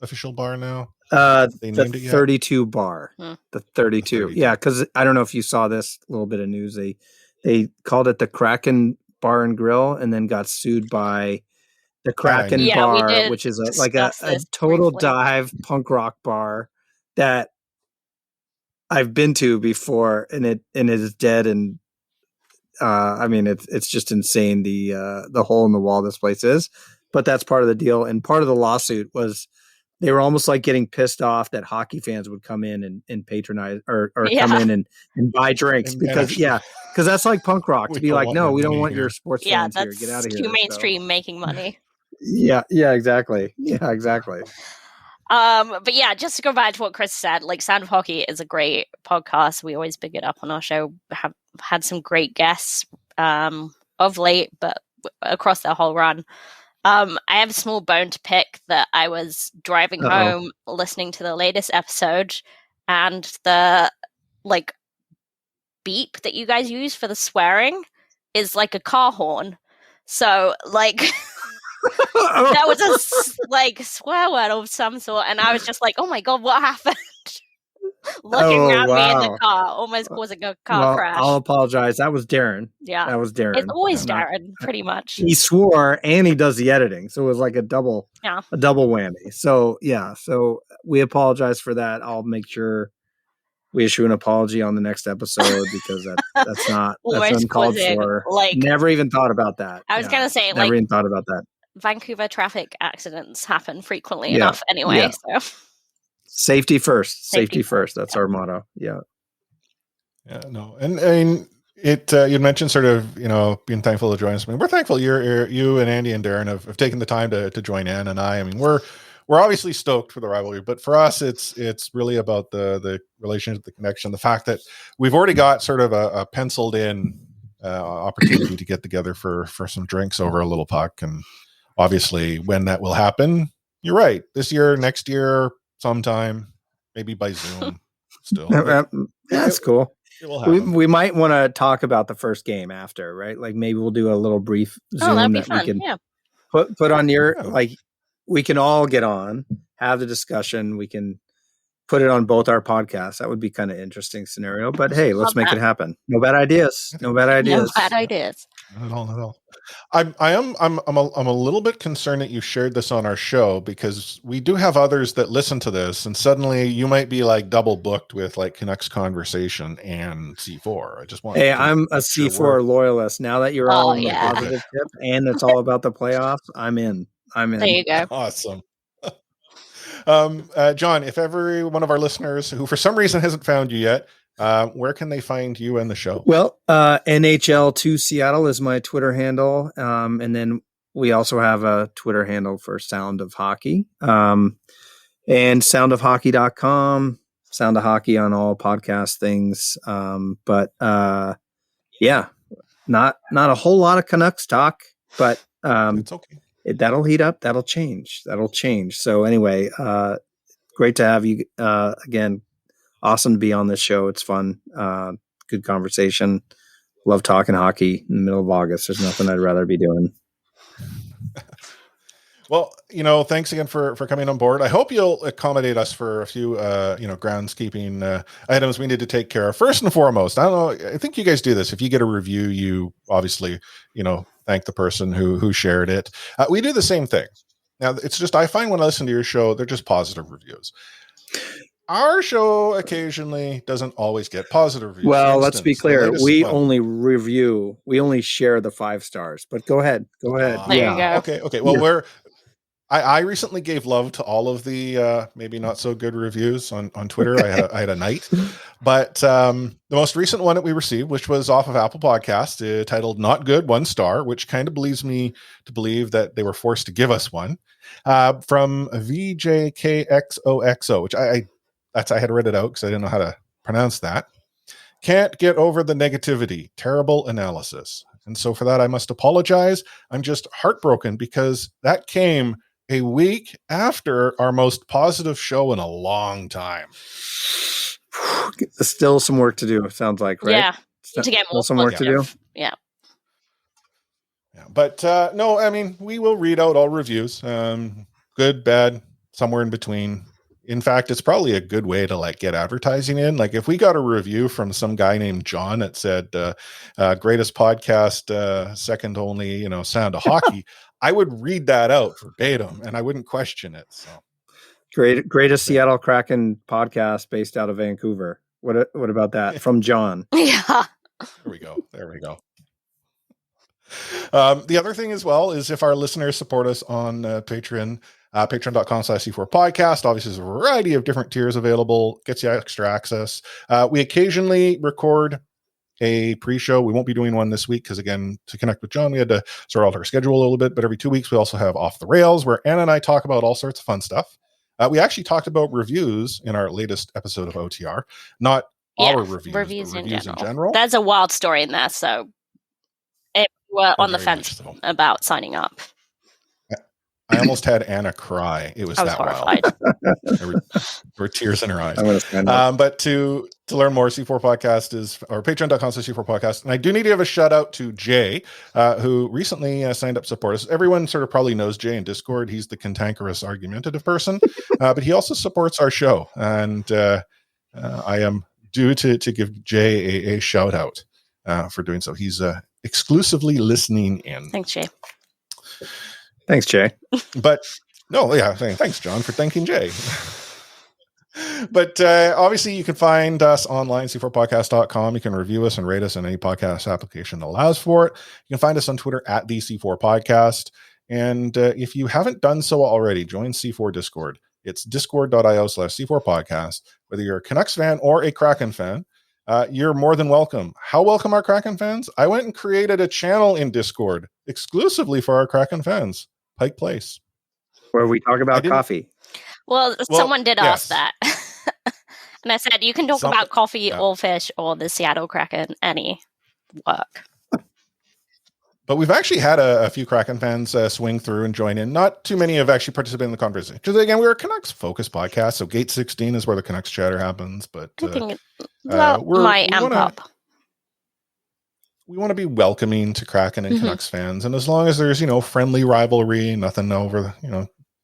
official bar now? The 32 bar. The 32. Yeah, because I don't know if you saw this little bit of news. They called it the Kraken Bar and Grill and then got sued by the Kraken Bar, which is a total dive punk rock bar that I've been to before, and it is dead. And I mean, it's just insane the hole in the wall this place is. But that's part of the deal, and part of the lawsuit was they were almost like getting pissed off that hockey fans would come in and patronize or come in and buy drinks because that's like punk rock to be like, no, we don't want your sports fans here. Get out of here. Too mainstream making money. Yeah, exactly. Yeah, exactly. But yeah, just to go back to what Chris said, like Sound of Hockey is a great podcast. We always big it up on our show. Have had some great guests of late, but across the whole run. I have a small bone to pick that I was driving home listening to the latest episode, and the like beep that you guys use for the swearing is like a car horn. So like that was a like swear word of some sort, and I was just like, oh my god, what happened? looking at me in the car, almost causing a car crash. I'll apologize. That was Darren. Yeah. That was Darren. It's always Darren, pretty much. He swore and he does the editing. So it was like a double whammy. So yeah. So we apologize for that. I'll make sure we issue an apology on the next episode because that's not that's uncalled for. Like, never even thought about that. I was gonna say, never even thought about that. Vancouver traffic accidents happen frequently enough anyway. So safety first. Safety first. That's our motto. Yeah. Yeah. No. And I mean, you mentioned sort of, being thankful to join us. I mean, we're thankful you and Andy and Darren have taken the time to join in. And I mean, we're obviously stoked for the rivalry, but for us, it's really about the relationship, the connection, the fact that we've already got sort of a penciled in opportunity to get together for some drinks over a little puck. And obviously when that will happen, you're right. This year, next year, sometime, maybe by Zoom still. That's cool. It will happen. We might want to talk about the first game after, right? Like maybe we'll do a little brief Zoom that'd be that fun. we can put on your, like, we can all get on, have the discussion. We can put it on both our podcasts. That would be kind of interesting scenario, but hey, let's make it happen. No bad ideas. No bad ideas. No bad ideas. Not at all. I'm a little bit concerned that you shared this on our show because we do have others that listen to this, and suddenly you might be like double booked with like Canucks conversation and C4. I just want. Hey, I'm a C4 loyalist. Now that you're all on the positive tip, and it's all about the playoffs, I'm in. There you go. Awesome. John, if every one of our listeners who for some reason hasn't found you yet, where can they find you and the show? Well, NHL2 Seattle is my Twitter handle. And then we also have a Twitter handle for Sound of Hockey. And soundofhockey.com, Sound of Hockey on all podcast things. But not a whole lot of Canucks talk, but it's okay. That'll heat up. That'll change. So anyway, great to have you again. Awesome to be on this show. It's fun. Good conversation. Love talking hockey in the middle of August. There's nothing I'd rather be doing. Well, thanks again for coming on board. I hope you'll accommodate us for a few, groundskeeping items we need to take care of. First and foremost, I don't know. I think you guys do this. If you get a review, you obviously, thank the person who shared it. We do the same thing. Now, it's just, I find when I listen to your show, they're just positive reviews. Our show occasionally doesn't always get positive reviews. Well, let's be clear. We only share the 5 stars, but go ahead. There you go. Okay. Well, I recently gave love to all of the maybe not so good reviews on Twitter. I had a night, but the most recent one that we received, which was off of Apple Podcast, titled "Not Good, 1 star," which kind of leads me to believe that they were forced to give us one from VJKXOXO, which I had read it out because I didn't know how to pronounce that. Can't get over the negativity. Terrible analysis. And so for that, I must apologize. I'm just heartbroken because that came a week after our most positive show in a long time. Still some work to do, it sounds like, right? Yeah. To get more some work to do. Yeah. But no, I mean, we will read out all reviews. Good, bad, somewhere in between. In fact, it's probably a good way to get advertising in. Like if we got a review from some guy named John that said, greatest podcast, second only, Sound of Hockey, I would read that out verbatim and I wouldn't question it. So greatest Seattle Kraken podcast based out of Vancouver. What about that from John? Yeah. There we go. The other thing as well is if our listeners support us on Patreon, patreon.com/C4 podcast. Obviously, there's a variety of different tiers available, gets you extra access. We occasionally record a pre-show. We won't be doing one this week because, again, to connect with John, we had to sort out our schedule a little bit. But every 2 weeks, we also have Off the Rails, where Anna and I talk about all sorts of fun stuff. We actually talked about reviews in our latest episode of OTR, not our reviews in general. There's a wild story in there, so we're on the fence about signing up. I almost had Anna cry. It was that horrified. Wild. There were tears in her eyes. But to learn more, C4 Podcast is, or patreon.com/C4 Podcast. And I do need to give a shout out to Jay, who recently signed up to support us. Everyone sort of probably knows Jay in Discord. He's the cantankerous, argumentative person, but he also supports our show. And I am due to give Jay a shout out for doing so. He's exclusively listening in. Thanks, Jay. Thanks, Jay. But no, yeah, thanks, John, for thanking Jay. But obviously, you can find us online, c4podcast.com. You can review us and rate us in any podcast application that allows for it. You can find us on Twitter at the C4 Podcast. And if you haven't done so already, join C4 Discord. It's discord.io/C4 Podcast. Whether you're a Canucks fan or a Kraken fan, you're more than welcome. How welcome are Kraken fans? I went and created a channel in Discord exclusively for our Kraken fans. Pike Place. Where we talk about coffee. Well, someone did ask that. And I said, you can talk about coffee or fish or the Seattle Kraken, any work. But we've actually had a few Kraken fans swing through and join in. Not too many have actually participated in the conversation. Because again, we're a Canucks focused podcast, so Gate 16 is where the Canucks chatter happens. But I think might amp up. We want to be welcoming to Kraken and Canucks fans, and as long as there's friendly rivalry, nothing over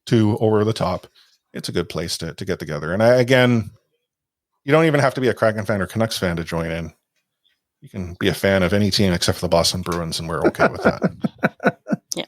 too over the top, it's a good place to get together. And again, you don't even have to be a Kraken fan or Canucks fan to join in. You can be a fan of any team except for the Boston Bruins, and we're okay with that. Yeah.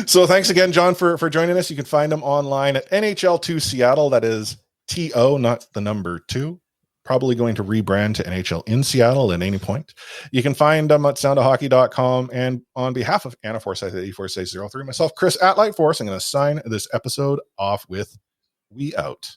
So thanks again, John, for joining us. You can find him online at NHL2 Seattle. That is TO, not the number 2. Probably going to rebrand to NHL in Seattle at any point. You can find them at soundofhockey.com. And on behalf of Anna Forsyth at 8463, myself, Chris at Light Force, I'm going to sign this episode off with We Out.